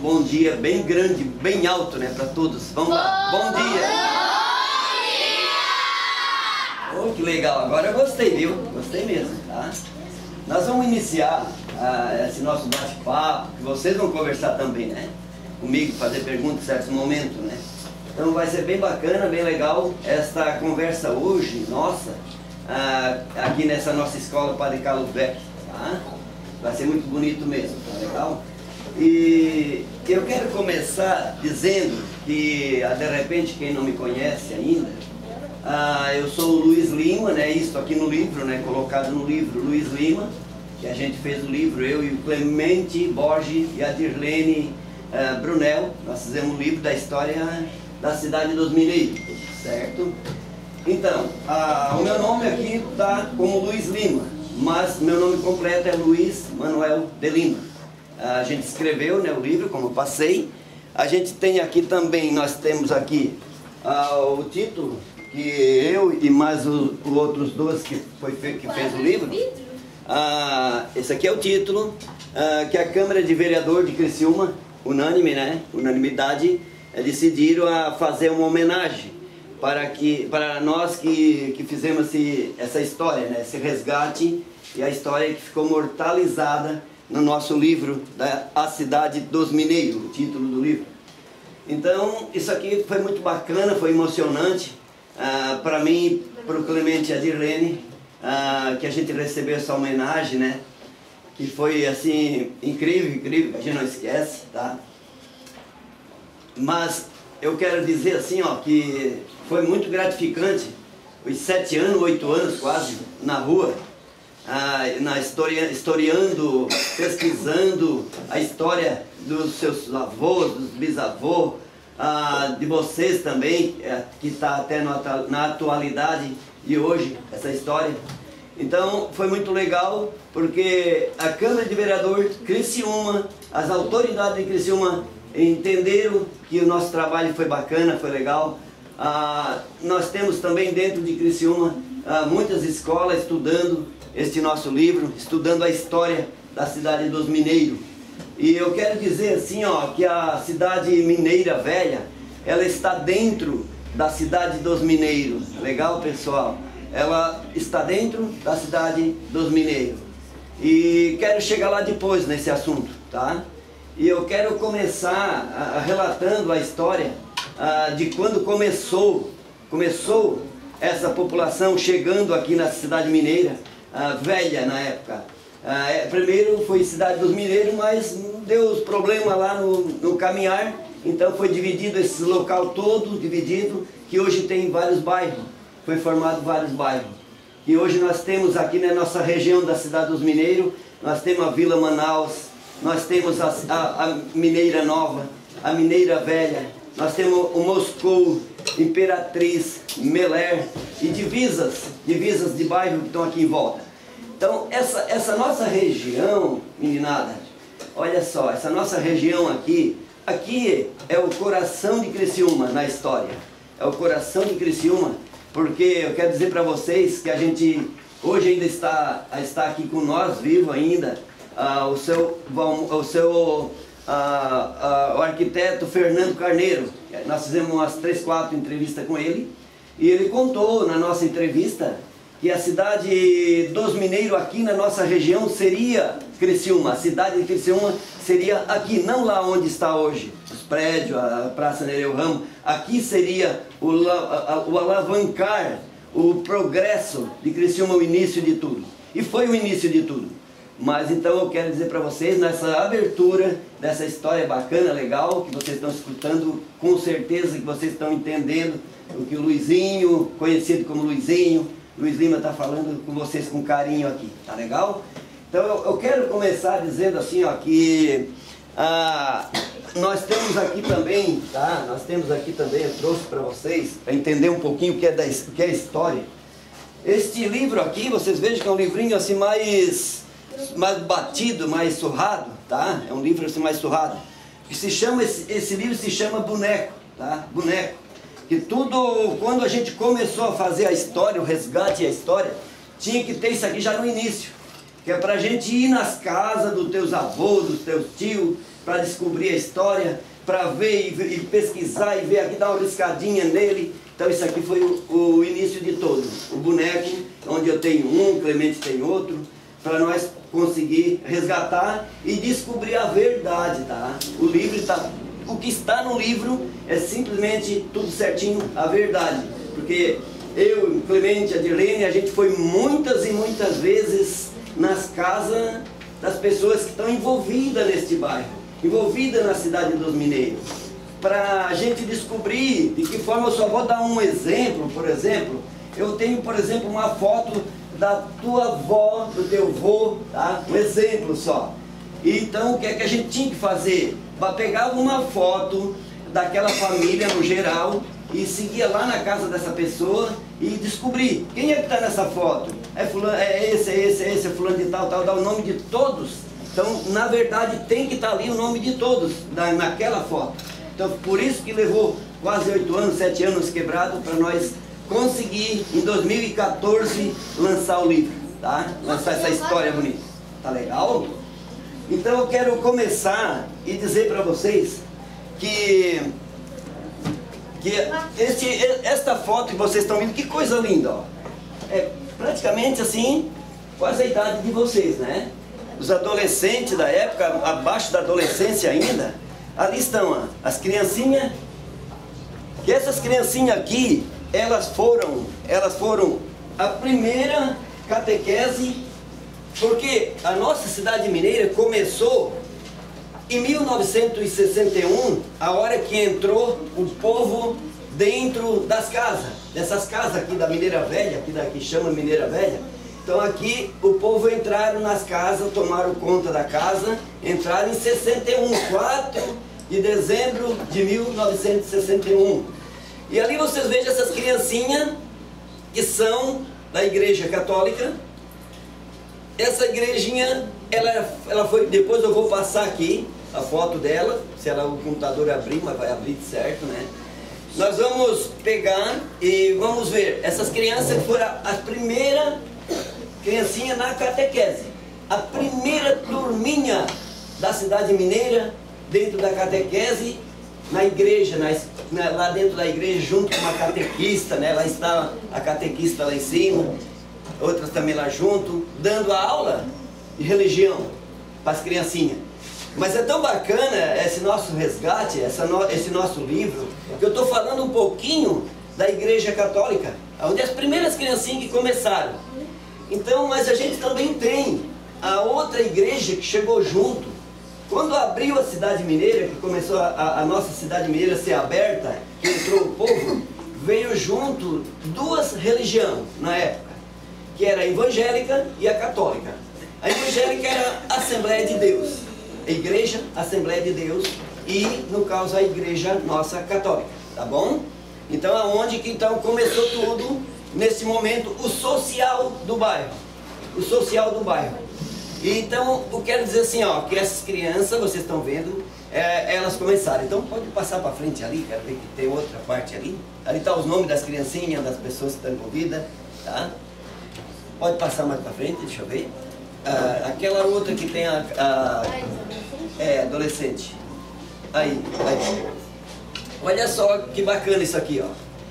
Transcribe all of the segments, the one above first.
bom dia bem grande, bem alto, né, para todos. Vamos lá. Bom dia! Bom dia! Oh, que legal, agora eu gostei, viu? Gostei mesmo, tá? Nós vamos iniciar esse nosso bate-papo, que vocês vão conversar também, né? Comigo, fazer perguntas em certos momentos, né? Então vai ser bem bacana, bem legal esta conversa hoje, nossa, aqui nessa nossa escola Padre Carlos Beck, tá? Vai ser muito bonito mesmo, tá legal? E eu quero começar dizendo que, de repente, quem não me conhece ainda, eu sou o Luiz Lima, né? Isso aqui no livro, né? Colocado no livro Luiz Lima, que a gente fez o livro, eu e o Clemente Borges e a Dirlene Brunel. Nós fizemos um livro da história da cidade dos Mineiros, certo? Então, o meu nome aqui está como Luiz Lima, mas meu nome completo é Luiz Manuel de Lima. A gente escreveu, né, o livro, como eu passei. A gente tem aqui também, nós temos aqui o título, que eu e mais os outros dois que fez o livro. Esse aqui é o título, que a Câmara de Vereador de Criciúma, unânime, né, unanimidade, decidiram fazer uma homenagem para nós que fizemos essa história, né, esse resgate, e a história que ficou mortalizada no nosso livro, A Cidade dos Mineiros, o título do livro. Então, isso aqui foi muito bacana, foi emocionante, para mim, para o Clemente e a Dirlene, que a gente recebeu essa homenagem, né? Que foi, assim, incrível, incrível, que a gente não esquece, tá? Mas eu quero dizer assim, ó, que foi muito gratificante, os 7 anos, 8 anos quase, na rua, historiando, pesquisando a história dos seus avós, dos bisavós, de vocês também, que está até na atualidade de hoje, essa história. Então foi muito legal, porque a Câmara de Vereadores Criciúma, as autoridades de Criciúma entenderam que o nosso trabalho foi bacana, foi legal. Nós temos também dentro de Criciúma muitas escolas estudando este nosso livro, estudando a história da cidade dos mineiros. E eu quero dizer assim, ó, que a cidade mineira velha, ela está dentro da cidade dos mineiros. Legal, pessoal? Ela está dentro da cidade dos mineiros. E quero chegar lá depois nesse assunto, tá? E eu quero começar relatando a história de quando começou essa população chegando aqui na cidade mineira, velha na época. Primeiro foi Cidade dos Mineiros, mas deu os problemas lá no caminhar, então foi dividido esse local todo, dividido, que hoje tem vários bairros, foi formado vários bairros. E hoje nós temos aqui na nossa região da Cidade dos Mineiros, nós temos a Vila Manaus, nós temos a Mineira Nova, a Mineira Velha, nós temos o Moscou, Imperatriz, Meler e divisas de bairro que estão aqui em volta. Então, essa nossa região, meninada, olha só, essa nossa região aqui é o coração de Criciúma na história. É o coração de Criciúma, porque eu quero dizer para vocês que a gente hoje ainda está aqui com nós, vivo ainda, o arquiteto Fernando Carneiro. Nós fizemos umas 3, 4 entrevistas com ele, e ele contou na nossa entrevista que a cidade dos mineiros aqui na nossa região seria Criciúma. A cidade de Criciúma seria aqui, não lá onde está hoje, os prédios, a Praça Nereu Ramos. Aqui seria o alavancar, o progresso de Criciúma, o início de tudo. E foi o início de tudo. Mas então eu quero dizer para vocês, nessa abertura dessa história bacana, legal, que vocês estão escutando, com certeza que vocês estão entendendo o que o Luizinho, conhecido como Luizinho, Luiz Lima está falando com vocês com carinho aqui, tá legal? Então eu quero começar dizendo assim, ó, que nós temos aqui também, tá? Nós temos aqui também, eu trouxe para vocês, para entender um pouquinho o que é história. Este livro aqui, vocês vejam que é um livrinho assim mais batido, mais surrado, tá? É um livro assim mais surrado. Esse livro se chama Boneco, tá? Boneco. Que tudo, quando a gente começou a fazer a história, o resgate e a história, tinha que ter isso aqui já no início. que é para a gente ir nas casas dos teus avós, dos teus tios, para descobrir a história, para ver e pesquisar e ver aqui, dar uma riscadinha nele. Então isso aqui foi o início de todo. O boneco, onde eu tenho um, o Clemente tem outro, para nós conseguir resgatar e descobrir a verdade, tá? O livro está... O que está no livro é simplesmente tudo certinho, a verdade. Porque eu, o Clemente, a Dirlene, a gente foi muitas e muitas vezes nas casas das pessoas que estão envolvidas neste bairro, envolvidas na cidade dos mineiros, para a gente descobrir de que forma. Eu só vou dar um exemplo. Por exemplo, eu tenho, por exemplo, uma foto da tua avó, do teu avô, tá? Um exemplo só. Então, o que é que a gente tinha que fazer? Pegava uma foto daquela família no geral e seguia lá na casa dessa pessoa e descobrir quem é que está nessa foto. É fulano, é esse, é fulano de tal, dá o nome de todos. Então, na verdade, tem que estar ali o nome de todos naquela foto. Então, por isso que levou quase 8 anos, 7 anos quebrado para nós conseguir, em 2014, lançar o livro, tá? Lançar essa história bonita. Tá legal? Então eu quero começar e dizer para vocês que esta foto que vocês estão vendo, que coisa linda, ó. É praticamente assim, quase a idade de vocês, né? Os adolescentes da época, abaixo da adolescência ainda, ali estão, ó, as criancinhas. Que essas criancinhas aqui, elas foram a primeira catequese. Porque a nossa cidade mineira começou em 1961, a hora que entrou o povo dentro das casas, dessas casas aqui da Mineira Velha, aqui daqui chama Mineira Velha. Então aqui o povo entraram nas casas, tomaram conta da casa, entraram em 61, 4 de dezembro de 1961. E ali vocês vejam essas criancinhas que são da Igreja Católica. Essa igrejinha, ela foi, depois eu vou passar aqui a foto dela, se ela, o computador abrir, mas vai abrir certo, né? Nós vamos pegar e vamos ver essas crianças que foram as primeiras criancinhas na catequese. A primeira turminha da cidade mineira, dentro da catequese, na igreja, lá dentro da igreja, junto com uma catequista, né? Lá está a catequista lá em cima. Outras também lá junto, dando a aula de religião para as criancinhas. Mas é tão bacana esse nosso resgate, esse nosso livro, que eu estou falando um pouquinho da Igreja Católica, onde as primeiras criancinhas que começaram. Então, mas a gente também tem a outra igreja que chegou junto. Quando abriu a cidade mineira, que começou a nossa cidade mineira a ser aberta, que entrou o povo, veio junto duas religiões na época, que era a evangélica e a católica. A evangélica era a Assembleia de Deus, a Igreja Assembleia de Deus, e no caso a Igreja Nossa Católica, tá bom? Então aonde que então começou tudo, nesse momento, o social do bairro, o social do bairro. E então eu quero dizer assim, ó, que essas crianças, vocês estão vendo, elas começaram. Então pode passar para frente ali, quero ver que tem outra parte ali. Ali está os nomes das criancinhas, das pessoas que estão envolvidas, tá? Pode passar mais para frente, deixa eu ver. Aquela outra que tem adolescente. Aí. Olha só que bacana isso aqui, ó.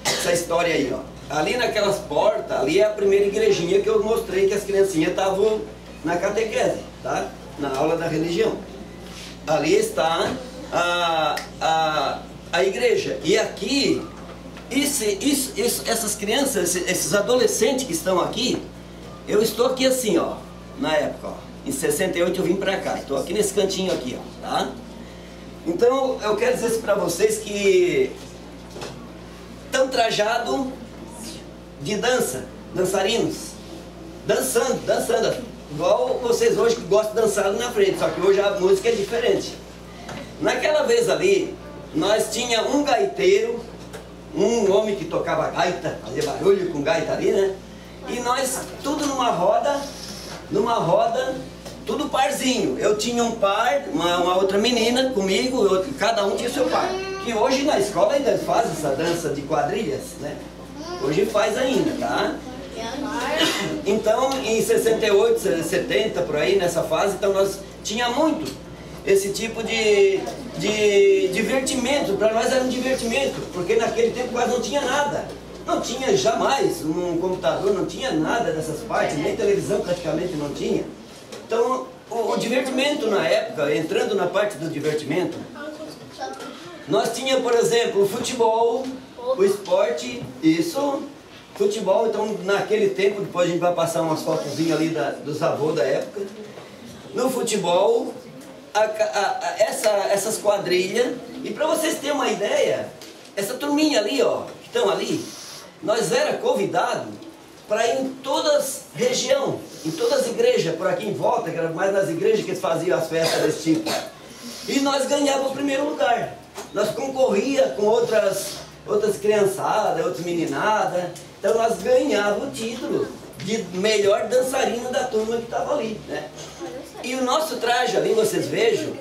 Essa história aí, ó. Ali naquelas portas, ali é a primeira igrejinha que eu mostrei que as criancinhas estavam na catequese, tá? Na aula da religião. Ali está a igreja. E aqui, essas crianças, esses adolescentes que estão aqui, eu estou aqui assim, ó, na época, ó, em 68 eu vim pra cá, estou aqui nesse cantinho aqui, ó, tá? Então, eu quero dizer para vocês que estão trajados de dança, dançarinos, dançando, igual vocês hoje que gostam de dançar ali na frente, só que hoje a música é diferente. Naquela vez ali, nós tinha um gaiteiro, um homem que tocava gaita, fazia barulho com gaita ali, né? E nós, tudo numa roda, tudo parzinho. Eu tinha um par, uma outra menina comigo, cada um tinha seu par. Que hoje na escola ainda faz essa dança de quadrilhas, né? Hoje faz ainda, tá? Então, em 68, 70, por aí, nessa fase, então nós tinha muito esse tipo de divertimento. Para nós era um divertimento, porque naquele tempo quase não tinha nada. Não tinha jamais um computador, não tinha nada dessas partes, nem televisão praticamente não tinha. Então, o divertimento na época, entrando na parte do divertimento, nós tínhamos, por exemplo, o futebol, o esporte, isso, futebol. Então, naquele tempo, depois a gente vai passar umas fotozinhas ali dos avós da época. No futebol, essas quadrilhas, e para vocês terem uma ideia, essa turminha ali, ó, que estão ali, nós era convidado para ir em todas região, em todas as igrejas por aqui em volta, que era mais nas igrejas que eles faziam as festas desse tipo. E nós ganhávamos o primeiro lugar. Nós concorria com outras criançadas, outras meninadas. Então nós ganhávamos o título de melhor dançarina da turma que estava ali, né? E o nosso traje ali, vocês vejam,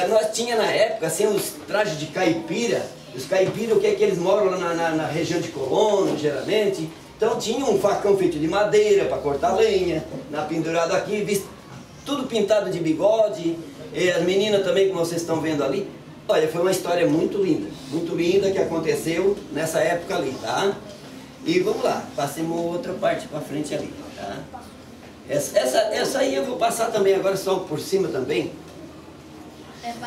nós tinha na época assim os trajes de caipira. Os caipiras, o que é que eles moram lá na região de Colono, geralmente. Então tinha um facão feito de madeira para cortar lenha, pendurado aqui, tudo pintado de bigode. E as meninas também, como vocês estão vendo ali. Olha, foi uma história muito linda que aconteceu nessa época ali, tá? E vamos lá, passemos outra parte para frente ali, tá? Essa aí eu vou passar também agora só por cima também.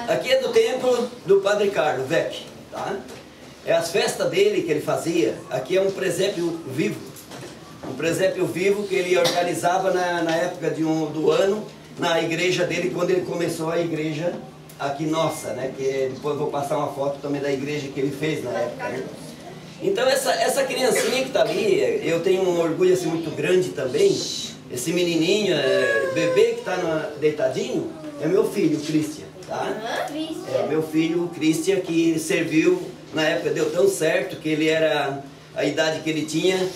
Aqui é do templo do Padre Carlos Vec, tá? É as festas dele que ele fazia. Aqui é um presépio vivo. Um presépio vivo que ele organizava na época do ano, na igreja dele, quando ele começou a igreja aqui nossa, né? Que depois eu vou passar uma foto também da igreja que ele fez na época, né? Então essa criancinha que está ali, eu tenho um orgulho assim, muito grande também. Esse menininho, bebê que está deitadinho, é meu filho, Cristian, tá? É meu filho, Cristian, que serviu, na época deu tão certo que ele era, a idade que ele tinha,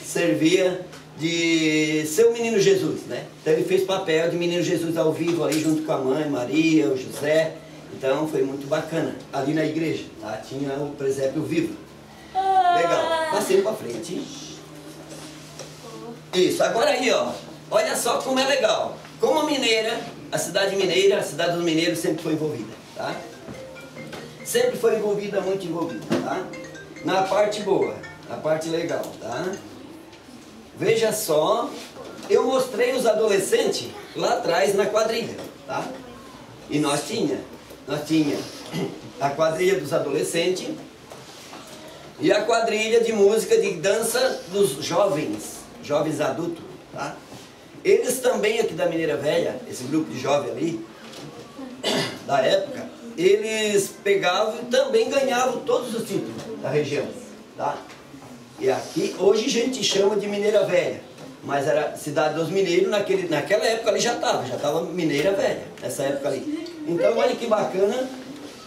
servia de ser o menino Jesus, né? Então ele fez papel de menino Jesus ao vivo ali junto com a mãe, Maria, o José. Então foi muito bacana, ali na igreja, tá? Tinha o presépio vivo. Legal, passei para frente. Isso, agora aí, ó, olha só como é legal. Como mineira, a cidade dos mineiros sempre foi envolvida, tá? Sempre foi envolvida, muito envolvida, tá? Na parte boa, na parte legal, tá? Veja só, eu mostrei os adolescentes lá atrás na quadrilha, tá? E nós tinha a quadrilha dos adolescentes e a quadrilha de música de dança dos jovens adultos, tá? Eles também aqui da Mineira Velha, esse grupo de jovens ali, da época, eles pegavam e também ganhavam todos os títulos da região, tá? E aqui, hoje a gente chama de Mineira Velha, mas era Cidade dos Mineiros, naquela época ali já estava Mineira Velha, nessa época ali. Então olha que bacana,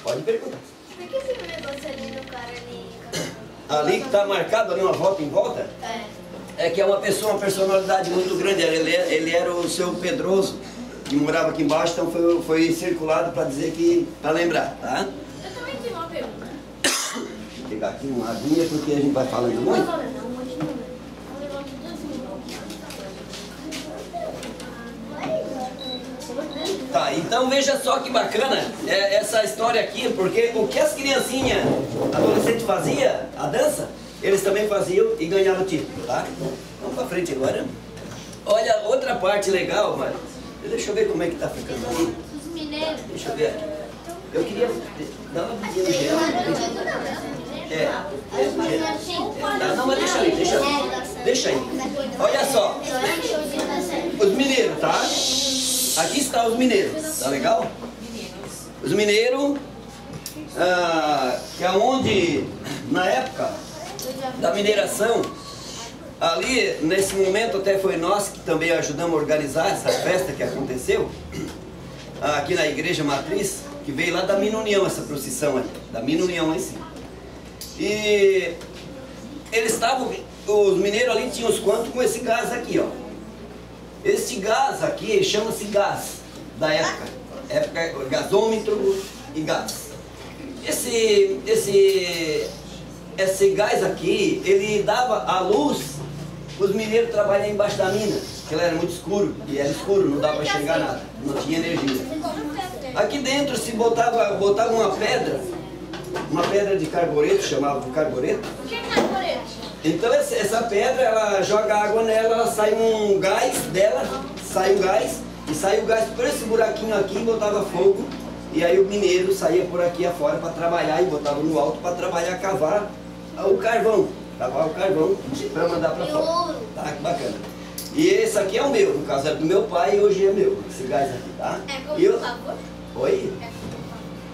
pode perguntar. Por que esse negócio ali no cara ali? Ali que está marcado ali uma volta em volta? É que é uma personalidade muito grande. Ele era o seu Pedroso, que morava aqui embaixo, então foi circulado para dizer que, para lembrar, tá? Eu também tenho uma pergunta. Vou pegar aqui uma aguinha porque a gente vai falando muito. Tá, então veja só que bacana essa história aqui, porque o que as criancinhas adolescentes faziam, a dança, eles também faziam e ganhavam o título, tá? Vamos pra frente agora. Olha, outra parte legal, mas deixa eu ver como é que tá ficando aqui. Os mineiros. Deixa eu ver aqui. Eu queria dar uma vidinha no gel. Tá, não, mas deixa aí. Olha só, os mineiros, tá? Aqui está os mineiros, tá legal? Os mineiros, que é onde, na época da mineração, ali, nesse momento até foi nós que também ajudamos a organizar essa festa que aconteceu, aqui na Igreja Matriz, que veio lá da Mina União, essa procissão aí, da Mina União lá em cima. E eles estavam, os mineiros ali tinham os quantos com esse gás aqui, ó. Esse gás aqui chama-se gás da época, gasômetro e gás. Esse gás aqui, ele dava a luz os mineiros trabalhavam embaixo da mina, porque ela era muito escuro, e era escuro, não dava para enxergar nada, não tinha energia. Aqui dentro se botava uma pedra de carbureto, chamava de carbureto. O que é carbureto? Então essa pedra, ela joga água nela, ela sai um gás dela, sai o gás, e sai o gás por esse buraquinho aqui, botava fogo, e aí o mineiro saía por aqui afora para trabalhar e botava no alto para trabalhar, cavar o carvão para mandar para fora. Tá, que bacana. E esse aqui é o meu, no caso é do meu pai e hoje é meu, esse gás aqui, tá? É como por favor? Oi?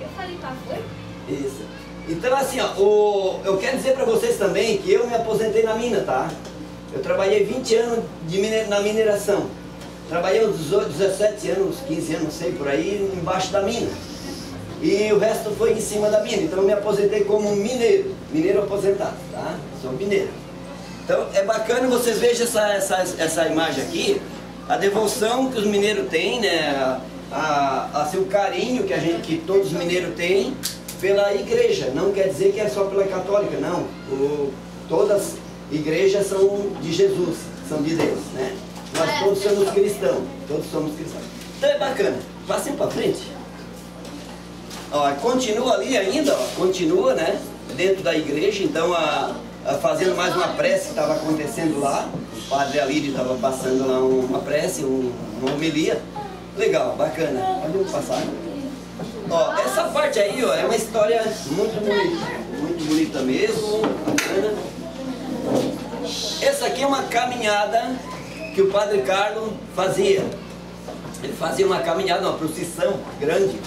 Eu falei favor? Isso. Então assim, ó, eu quero dizer para vocês também que eu me aposentei na mina, tá? Eu trabalhei 20 anos na mineração. Trabalhei uns 17 anos, 15 anos, não sei, por aí, embaixo da mina. E o resto foi em cima da mina. Então eu me aposentei como mineiro aposentado, tá? Sou mineiro. Então é bacana vocês vejam essa imagem aqui, a devoção que os mineiros têm, né? O carinho que todos os mineiros têm pela igreja. Não quer dizer que é só pela católica, não. Todas as igrejas são de Jesus, são de Deus, né? Nós todos somos cristãos, Então é bacana. Passem para frente. Ó, continua ali ainda, ó, continua, né? Dentro da igreja, então fazendo mais uma prece que estava acontecendo lá. O padre Alírio estava passando lá uma prece, uma homilia. Legal, bacana. Pode passar. Ó, essa parte aí, ó, é uma história muito bonita mesmo, bacana. Essa aqui é uma caminhada que o Padre Carlos fazia. Ele fazia uma caminhada, uma procissão grande.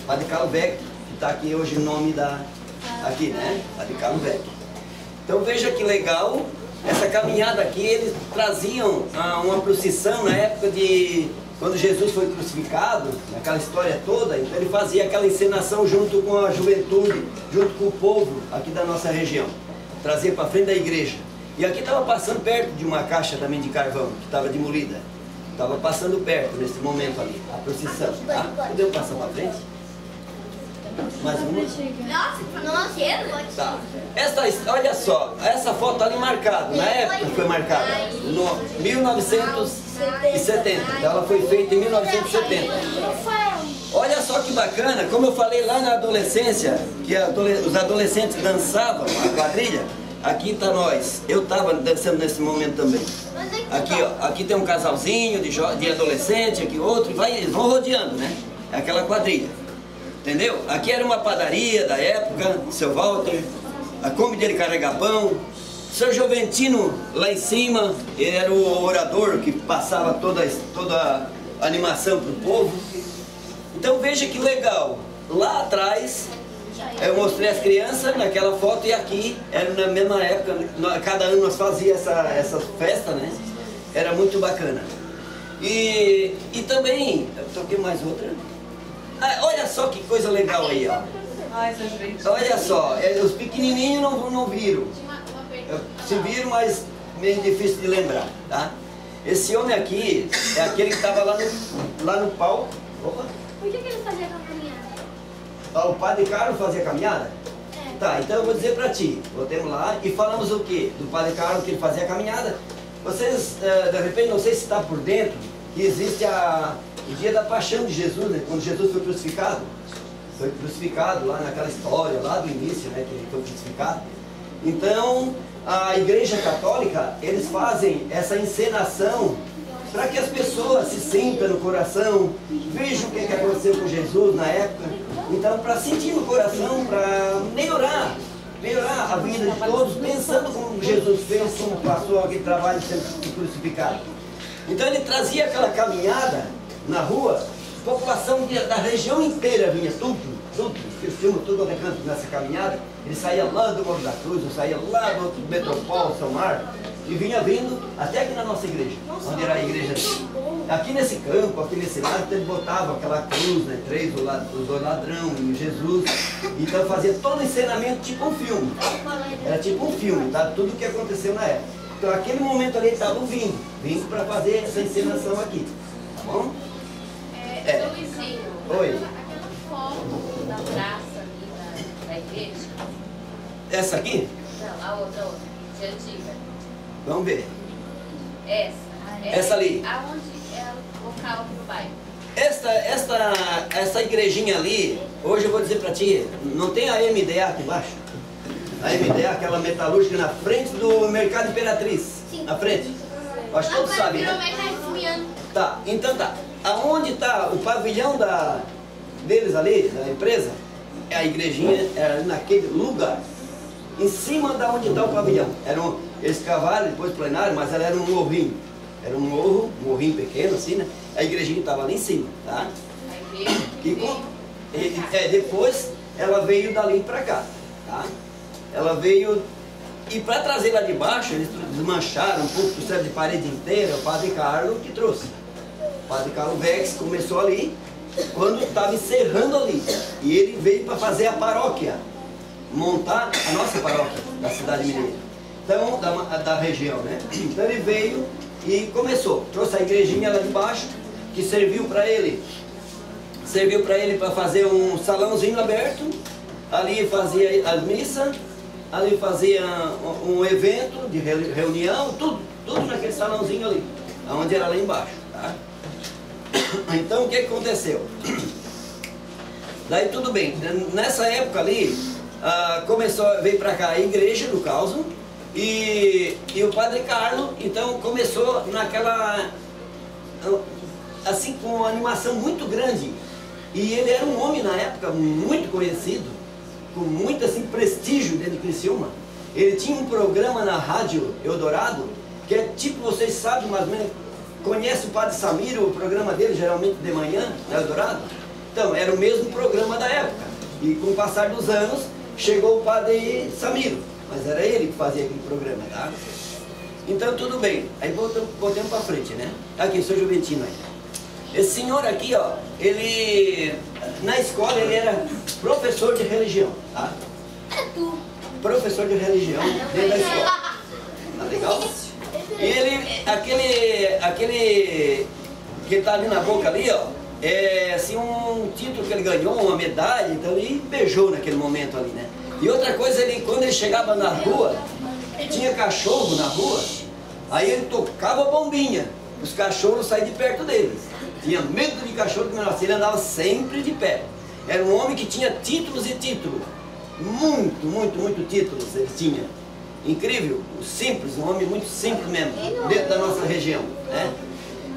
Padre Carlos Vec, que está aqui hoje o nome aqui, né? Padre Carlos Vec. Então veja que legal, essa caminhada aqui, eles traziam uma procissão na época de quando Jesus foi crucificado, naquela história toda. Então ele fazia aquela encenação junto com a juventude, junto com o povo aqui da nossa região. Trazia para frente da igreja. E aqui estava passando perto de uma caixa também de carvão, que estava demolida. Estava passando perto nesse momento ali, a procissão, tá? Podemos passar para frente? Mais uma? Nossa, Tá. Olha só, essa foto ali marcada, na época que foi marcada, no 1970. Então ela foi feita em 1970. Olha só que bacana, como eu falei lá na adolescência, que os adolescentes dançavam a quadrilha. Aqui está nós, eu estava dançando nesse momento também. Aqui, ó, aqui tem um casalzinho de adolescente, aqui outro, eles vão rodeando, né? É aquela quadrilha, entendeu? Aqui era uma padaria da época, seu Walter, a Kombi de carregar pão. Seu Joventino lá em cima, ele era o orador que passava toda a animação para o povo. Então veja que legal, lá atrás eu mostrei as crianças naquela foto e aqui era na mesma época, cada ano nós fazíamos essa festa, né? Era muito bacana. E também, eu toquei mais outra. Olha só que coisa legal aí, ó. Olha só, os pequenininhos não viram. Se viram, mas meio difícil de lembrar, tá? Esse homem aqui é aquele que estava lá no palco. Opa. Por que ele fazia a caminhada? O Padre Carlos fazia caminhada? É. Tá, então eu vou dizer pra ti. Voltemos lá e falamos o quê? Do Padre Carlos, que ele fazia caminhada. Vocês, de repente, não sei se está por dentro, que existe o dia da paixão de Jesus, né? Quando Jesus foi crucificado. Foi crucificado lá naquela história, lá do início, né? Que ele foi crucificado. Então, a Igreja Católica, eles fazem essa encenação para que as pessoas se sintam no coração, vejam o que aconteceu com Jesus na época. Então, para sentir no coração, para melhorar a vida de todos, pensando como Jesus fez, como passou aquele trabalho de ser crucificado. Então, ele trazia aquela caminhada na rua, a população da região inteira vinha, tudo, eles filmam tudo onde é canto nessa caminhada. Ele saía lá do Morro da Cruz, eu saía lá do outro Metropol, São Marcos, e vinha vindo até aqui na nossa igreja, onde era a igreja. Aqui nesse campo, aqui nesse lado, ele botava aquela cruz, né, os dois ladrão e Jesus. Então fazia todo o encenamento tipo um filme. Era tipo um filme, tá? Tudo o que aconteceu na época. Então aquele momento ali ele estava vindo para fazer essa encenação aqui, tá bom? Luizinho, oi. aquela foto da praça ali da igreja. Essa aqui? Não, a outra, de antiga. Vamos ver. Essa ali. Aonde é o local do bairro? Essa igrejinha ali, hoje eu vou dizer pra ti, não tem a MDA aqui embaixo? A MDA, aquela metalúrgica na frente do Mercado Imperatriz. Sim. Na frente. Acho que todos sabem, né? Tá, então tá. Aonde tá o pavilhão deles ali, da empresa, a igrejinha era naquele lugar. Em cima da onde está o pavilhão. Eles cavaram, depois plenário, mas ela era um morrinho. Era um morrinho pequeno assim, né? A igrejinha estava lá em cima, tá? Depois ela veio dali para cá, tá? Ela veio, e para trazer lá de baixo, eles desmancharam um pouco, trouxeram de parede inteira, o Padre Carlos que trouxe. O Padre Carlos Vex começou ali, quando estava encerrando ali. E ele veio para fazer a paróquia, montar a nossa paróquia da cidade mineira. Então, da região, né? Então ele veio e começou, trouxe a igrejinha lá de baixo, que serviu para ele para fazer um salãozinho aberto, ali fazia as missas, ali fazia um evento de reunião, tudo naquele salãozinho ali, onde era lá embaixo, tá? Então o que aconteceu? Daí tudo bem, nessa época ali, veio para cá a igreja do caos, e o Padre Carlos, então começou naquela, assim, com uma animação muito grande, e ele era um homem na época muito conhecido, com muito assim, prestígio dentro de Criciúma. Ele tinha um programa na Rádio Eldorado, que é tipo, vocês sabem mais ou menos, conhece o Padre Samir, o programa dele geralmente de manhã, na Eldorado? Então, era o mesmo programa da época, e com o passar dos anos, chegou o Padre Samir, mas era ele que fazia aquele programa, tá? Então tudo bem, aí voltamos para frente, né? Aqui, sou Juventino aí. Esse senhor aqui, ó, ele, na escola ele era professor de religião, tá? Professor de religião dentro da escola. Tá legal? E ele, aquele que tá ali na boca ali, ó, é assim um título que ele ganhou, uma medalha, então ele beijou naquele momento ali, né? E outra coisa, quando ele chegava na rua, tinha cachorro na rua, aí ele tocava a bombinha, os cachorros saíam de perto deles. Tinha medo de cachorro, porque ele andava sempre de pé. Era um homem que tinha títulos e títulos. Muito títulos ele tinha. Incrível, simples, um homem muito simples mesmo, dentro da nossa região, né?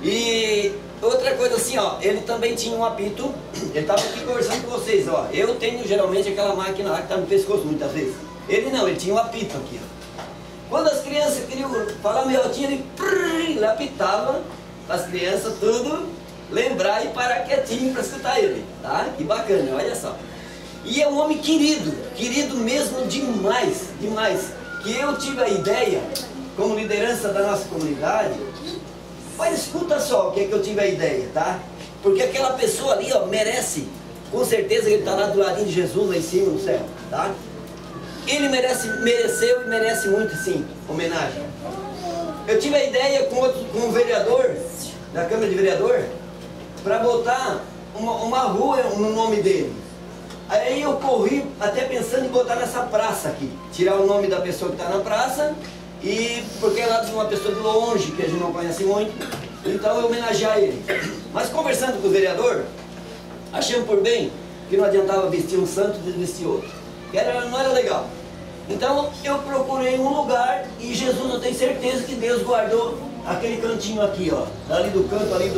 E outra coisa assim, ó, ele também tinha um apito, ele estava aqui conversando com vocês, ó. Eu tenho geralmente aquela máquina lá que está no pescoço muitas vezes. Ele não, ele tinha um apito aqui, ó. Quando as crianças queriam falar meio altinho, ele apitava, as crianças tudo lembrar e parar quietinho para escutar ele, tá? Que bacana, olha só. E é um homem querido mesmo demais, que eu tive a ideia, como liderança da nossa comunidade, mas escuta só o que é que eu tive a ideia, tá? Porque aquela pessoa ali, ó, merece, com certeza ele está lá do ladinho de Jesus, lá em cima no céu, tá? Ele mereceu e merece muito, sim, homenagem. Eu tive a ideia com um vereador, da Câmara de Vereador, para botar uma rua no nome dele. Aí eu corri até pensando em botar nessa praça aqui, tirar o nome da pessoa que está na praça, e porque é lá de uma pessoa de longe, que a gente não conhece muito, então eu homenagear ele. Mas conversando com o vereador, achamos por bem que não adiantava vestir um santo e desvestir outro, que não era legal. Então eu procurei um lugar, e Jesus, eu tenho certeza que Deus guardou aquele cantinho aqui, ó, ali do canto ali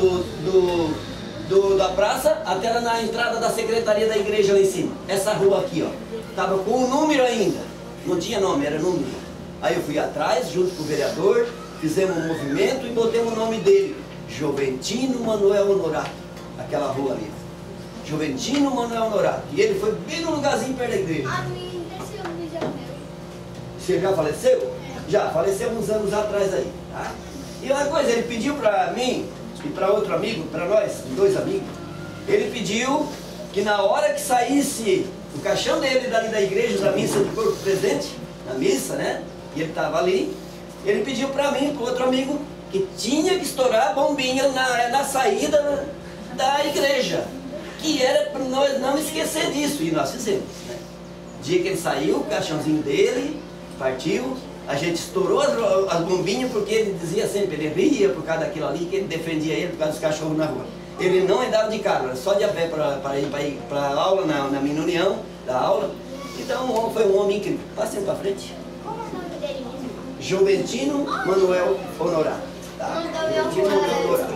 da praça até lá na entrada da secretaria da igreja lá em cima. Essa rua aqui, ó, estava com um número ainda, não tinha nome, era número. Aí eu fui atrás, junto com o vereador, fizemos um movimento e botemos o nome dele, Juventino Manuel Honorato, aquela rua ali, Juventino Manuel Honorato. E ele foi bem no lugarzinho perto da igreja. Você já faleceu? Já, faleceu uns anos atrás aí, tá? E uma coisa, ele pediu para mim e para outro amigo, para nós, dois amigos, ele pediu que na hora que saísse o caixão dele dali da igreja, da missa de corpo presente, na missa, né? E ele estava ali, ele pediu para mim, para outro amigo, que tinha que estourar a bombinha na saída da igreja, que era para nós não esquecer disso, e nós fizemos, né? O dia que ele saiu, o caixãozinho dele partiu, a gente estourou as bombinhas porque ele dizia sempre, ele ria por causa daquilo ali, que ele defendia ele por causa dos cachorros na rua. Ele não andava de carro, era só de a pé para ir para a aula, na minha união da aula. Então foi um homem incrível. Passem para frente. Qual é o nome dele mesmo? Juventino Manuel Honorato. Tá? Juventino Manuel Honorato.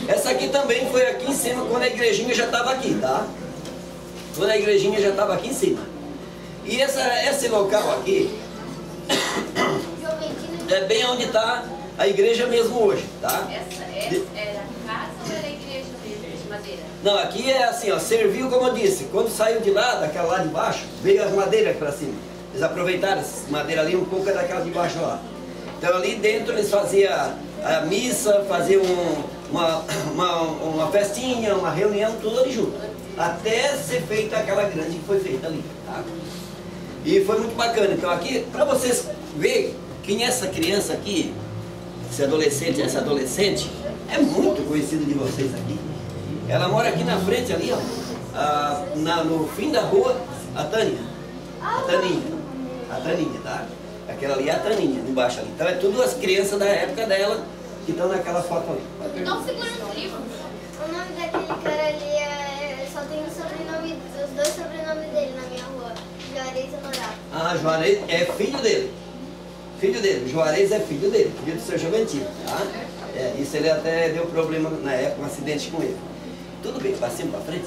Essa aqui também foi aqui em cima, quando a igrejinha já estava aqui, tá? Quando a igrejinha já estava aqui em cima. E esse local aqui é bem onde está a igreja mesmo hoje, tá? Essa era a casa ou era a igreja mesmo, de madeira? Não, aqui é assim, ó, serviu como eu disse, quando saiu de lá, daquela lá de baixo, veio as madeiras para cima. Eles aproveitaram as madeiras ali, um pouco daquela de baixo lá. Então ali dentro eles faziam a missa, faziam uma festinha, uma reunião, tudo ali junto. Até ser feita aquela grande que foi feita ali, tá? E foi muito bacana. Então aqui, para vocês verem quem é essa criança aqui, essa adolescente, é muito conhecida de vocês aqui. Ela mora aqui na frente ali, ó, no fim da rua, a Tânia. A Taninha, tá? Aquela ali é a Taninha, embaixo ali. Então é tudo as crianças da época dela que estão naquela foto ali. Não segurando o livro. O nome daquele cara ali só tem o sobrenome, os dois sobrenomes dele na minha rua. Juarez Honorato. Ah, Juarez é filho dele. Filho dele. Juarez é filho dele, filho do seu Juventino, tá? É, isso ele até deu problema na época, um acidente com ele. Tudo bem, passemos para frente.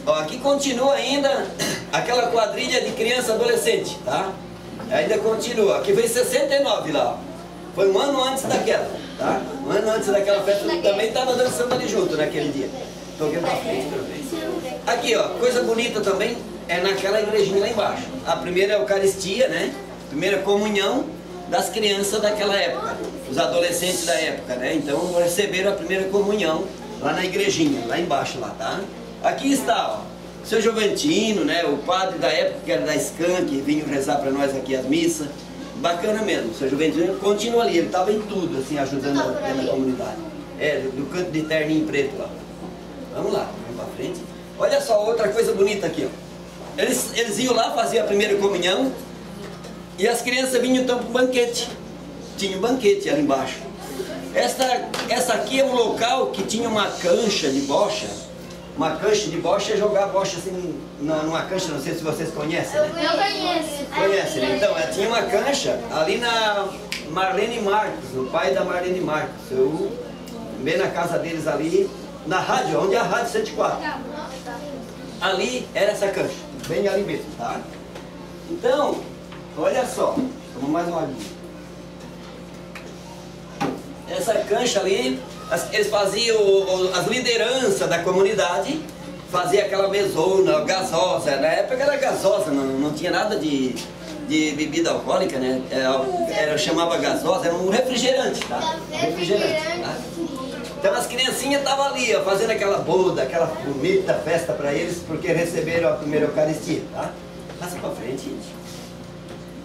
Ó, aqui continua ainda aquela quadrilha de criança e adolescente, tá? Ainda continua. Aqui foi 69 lá, ó. Foi um ano antes daquela, tá? Um ano antes daquela festa, também estava dançando ali junto naquele dia. Estou aqui para frente, para frente. Aqui, ó, coisa bonita também é naquela igrejinha lá embaixo. A primeira Eucaristia, né? Primeira comunhão das crianças daquela época, os adolescentes da época, né? Então receberam a primeira comunhão lá na igrejinha, lá embaixo, lá, tá? Aqui está, ó, seu Juventino, né? O padre da época que era da SCAN, que vinha rezar para nós aqui as missas. Bacana mesmo, o seu Juventino continua ali, ele estava em tudo, assim, ajudando a comunidade. É, do canto de terninho preto lá. Vamos lá, vamos para frente. Olha só, outra coisa bonita aqui, ó. Eles iam lá fazer a primeira comunhão e as crianças vinham então para o banquete. Tinha um banquete ali embaixo. Essa aqui é um local que tinha uma cancha de bocha. Uma cancha de bocha é jogar bocha assim numa cancha, não sei se vocês conhecem, né? Eu conheço. Conhecem, né? Então, tinha uma cancha ali na Marlene Marcos, o pai da Marlene Marcos. Eu bem na casa deles ali, na rádio, onde é a Rádio 104. Ali era essa cancha, bem ali mesmo, tá? Então, olha só, vamos mais uma vez. Essa cancha ali, eles faziam, as lideranças da comunidade, faziam aquela mesona, gasosa. Na época era gasosa, não tinha nada de bebida alcoólica, né? Chamava gasosa, era um refrigerante, tá? Refrigerante, tá? Então as criancinhas estavam ali, ó, fazendo aquela boda, aquela bonita festa para eles, porque receberam a primeira Eucaristia, tá? Passa para frente, gente.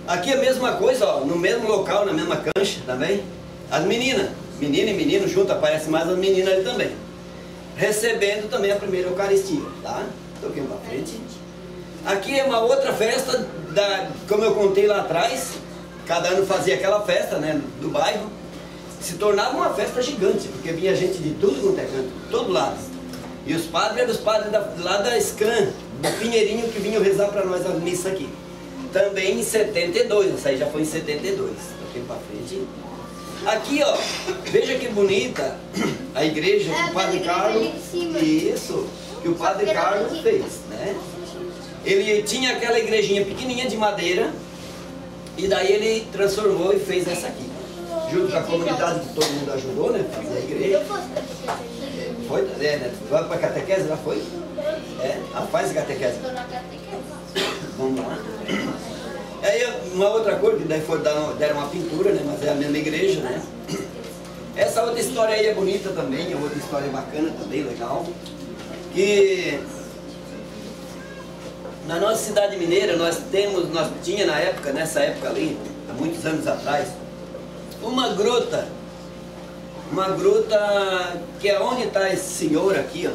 Aqui a mesma coisa, ó, no mesmo local, na mesma cancha também. As meninas, menina e menino junto, aparece mais as meninas ali também. Recebendo também a primeira Eucaristia, tá? Toquei para frente. Aqui é uma outra festa, como eu contei lá atrás, cada ano fazia aquela festa, né, do bairro. Se tornava uma festa gigante, porque vinha gente de tudo quanto é canto, todo lado. E os padres eram os padres lá da SCAN, do Pinheirinho, que vinham rezar para nós a missa aqui. Também em 72, essa aí já foi em 72. Toquei para frente. Aqui, ó, veja que bonita a igreja que o Padre Carlos, isso, que o Padre Carlos fez, né? Ele tinha aquela igrejinha pequenininha de madeira e daí ele transformou e fez essa aqui. Junto com a comunidade que todo mundo ajudou, né? Fazer a igreja. Foi? É, né? Vai para a catequese, já foi? É? Ah, faz a catequese. Vamos lá. Aí uma outra cor, que daí deram uma pintura, né? Mas é a mesma igreja, né? Essa outra história aí é bonita também, é outra história bacana também, legal. Que na nossa cidade mineira nós tinha na época, nessa época ali, há muitos anos atrás, uma gruta que é onde está esse senhor aqui, ó,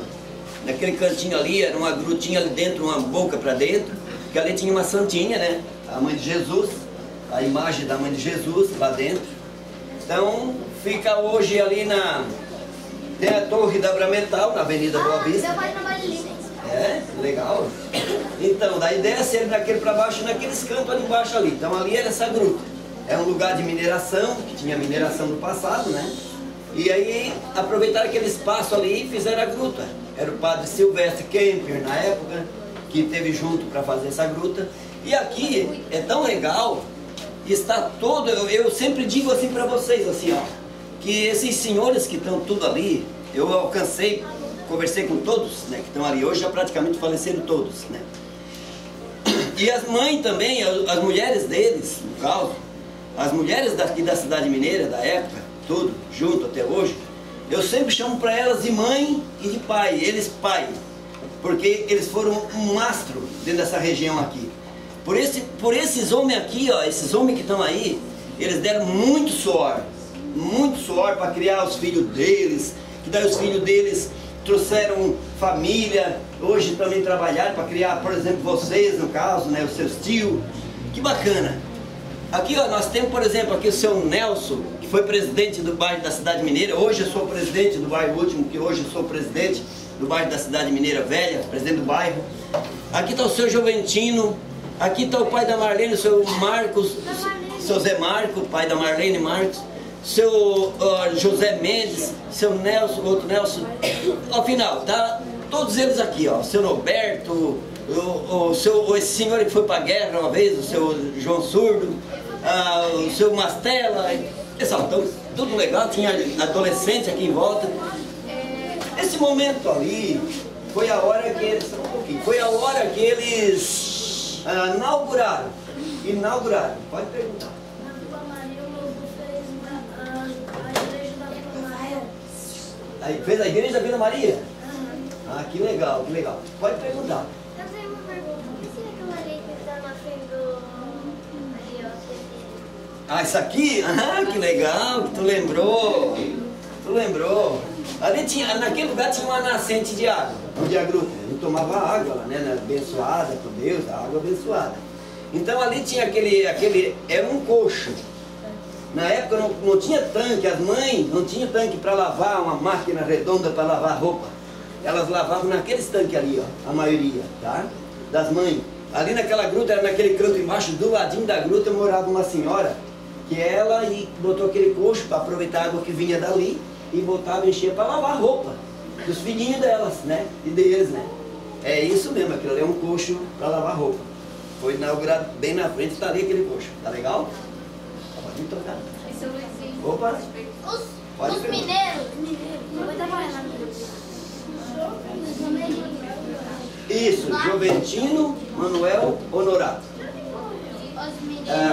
naquele cantinho ali, era uma grutinha ali dentro, uma boca para dentro, que ali tinha uma santinha, né, a mãe de Jesus, a imagem da mãe de Jesus lá dentro. Então fica hoje ali tem a Torre da Abrametal, na Avenida Boa Vista. Meu pai trabalha ali. É, legal. Então, daí desce ele daquele para baixo, naqueles cantos ali embaixo ali. Então ali era essa gruta. É um lugar de mineração, que tinha mineração no passado, né? E aí aproveitaram aquele espaço ali e fizeram a gruta. Era o padre Silvestre Kemper, na época, que esteve junto para fazer essa gruta. E aqui é tão legal, está todo, eu sempre digo assim para vocês, assim, ó, que esses senhores que estão tudo ali, eu alcancei, conversei com todos, né, que estão ali hoje, já praticamente faleceram todos, né. E as mães também, as mulheres deles, no caso, as mulheres daqui da cidade mineira, da época, tudo, junto até hoje, eu sempre chamo para elas de mãe e de pai, eles pai, porque eles foram um mastro dentro dessa região aqui. Por esses homens aqui, ó, esses homens que estão aí, eles deram muito suor para criar os filhos deles, que daí os filhos deles trouxeram família, hoje também trabalharam para criar, por exemplo, vocês no caso, né, os seus tios, que bacana. Aqui, ó, nós temos, por exemplo, aqui o seu Nelson, que foi presidente do bairro da Cidade Mineira, hoje eu sou presidente do bairro último, que hoje eu sou presidente do bairro da Cidade Mineira Velha, presidente do bairro. Aqui está o seu Joventino, aqui está o pai da Marlene, o seu Marcos, seu Zé Marco, pai da Marlene Marcos, seu José Mendes, seu Nelson, outro Nelson, ao final, tá todos eles aqui, ó, o seu Norberto, esse senhor que foi para a guerra uma vez, o seu João Surdo, o seu Mastella, pessoal, então, tudo legal, tinha adolescente aqui em volta. Esse momento ali foi a hora que eles, inauguraram, pode perguntar. Aí fez a igreja da Vila Maria? Ah, que legal, que legal. Pode perguntar. Eu tenho uma pergunta. O que é aquela ali que está na frente do... Ali, ó. Ah, isso aqui? Ah, que legal, que tu lembrou. Tu lembrou. Ali tinha, naquele lugar tinha uma nascente de água, onde a gruta. A gente tomava água lá, né? Abençoada por Deus, a água abençoada. Então ali tinha era um coxo. Na época não tinha tanque, as mães não tinham tanque para lavar, uma máquina redonda para lavar roupa. Elas lavavam naqueles tanques ali, ó, a maioria, tá? Das mães. Ali naquela gruta, era naquele canto embaixo, do ladinho da gruta, morava uma senhora, que ela botou aquele coxo para aproveitar a água que vinha dali e botava, enchia para lavar roupa dos filhinhos delas, né? E deles, né? É isso mesmo, aquilo ali é um coxo para lavar roupa. Foi inaugurado bem na frente, está ali aquele coxo. Tá legal? Pode me tocar. Opa! Os mineiros. Isso, Joventino Manuel Honorato.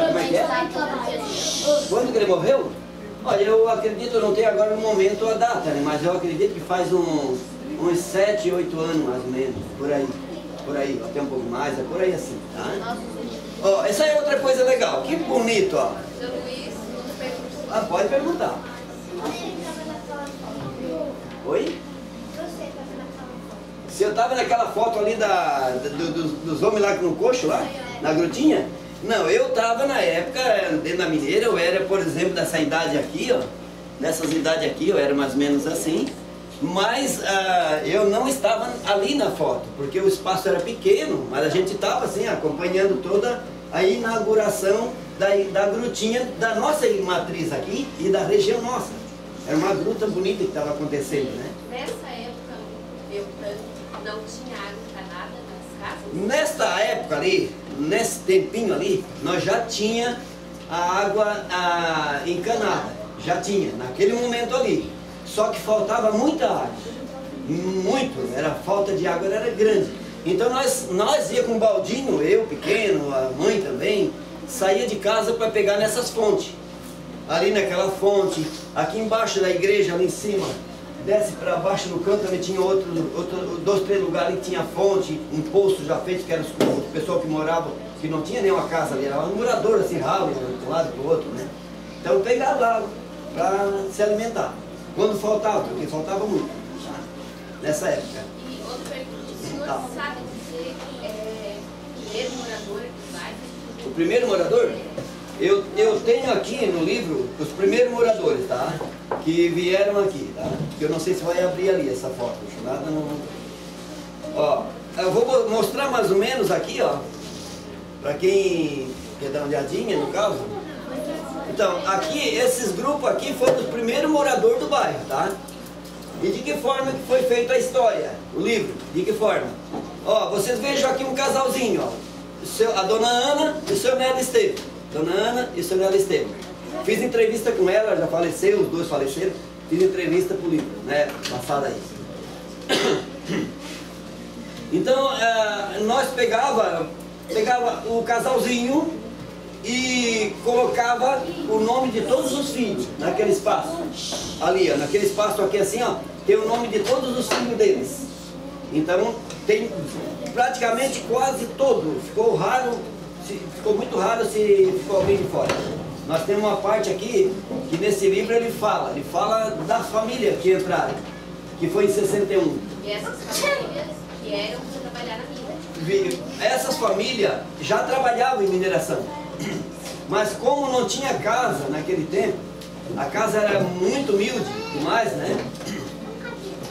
Como é que é? Quando que ele morreu? Olha, eu acredito, eu não tenho agora no momento a data, né? Mas eu acredito que faz uns 7, 8 anos mais ou menos, por aí, até um pouco mais, é por aí assim, tá? Ó, essa é outra coisa legal, que bonito, ó. Seu Luiz, Ah, pode perguntar. Oi? Se eu estava naquela foto ali dos homens lá no coxo, lá, na grutinha? Não, eu estava na época, dentro da mineira, eu era, por exemplo, dessa idade aqui, ó. Nessas idades aqui, eu era mais ou menos assim. Mas eu não estava ali na foto, porque o espaço era pequeno, mas a gente estava assim, acompanhando toda a inauguração da grutinha da nossa matriz aqui e da região nossa. Era uma gruta bonita que estava acontecendo, né? nessa época, não tinha água encanada nas casas? Nesta época ali, nesse tempinho ali, nós já tinha a água encanada, já tinha, naquele momento ali. Só que faltava muita água, muito, a falta de água era grande. Então nós ia com um baldinho, eu pequeno, a mãe também, saía de casa para pegar nessas fontes. Ali naquela fonte, aqui embaixo da igreja, ali em cima, desce para baixo no canto, ali tinha dois, três lugares ali que tinha fonte, um poço já feito, que era o pessoal que morava, que não tinha nenhuma casa ali, era um morador assim, ralo, de um lado para o outro, né? Então pegava água para se alimentar. Quando faltava, porque faltava muito, tá? Nessa época. E outra pergunta, o senhor sabe dizer o primeiro morador aqui do bairro? O primeiro morador? Eu tenho aqui no livro os primeiros moradores, tá? Que vieram aqui, tá? Eu não sei se vai abrir ali essa foto. Nada não... Ó, eu vou mostrar mais ou menos aqui, ó. Pra quem quer dar uma olhadinha no caso. Então, aqui, esses grupos aqui foram os primeiros moradores do bairro, tá? E de que forma que foi feita a história, o livro? De que forma? Ó, vocês vejam aqui um casalzinho, ó. A dona Ana e o seu Nelo Estevam. Dona Ana e o seu Nelo Estevam. Fiz entrevista com ela, já faleceu, os dois faleceram. Fiz entrevista pro livro, né? Passada aí. Então, nós pegava o casalzinho e colocava o nome de todos os filhos naquele espaço. Ali, ó, naquele espaço aqui assim, ó, tem o nome de todos os filhos deles. Então, tem praticamente quase todo. Ficou raro, ficou muito raro se ficou alguém de fora. Nós temos uma parte aqui que nesse livro ele fala da família que entraram, que foi em 61. E essas famílias vieram para trabalhar na mina. Essas famílias já trabalhavam em mineração, mas como não tinha casa naquele tempo, a casa era muito humilde demais, né?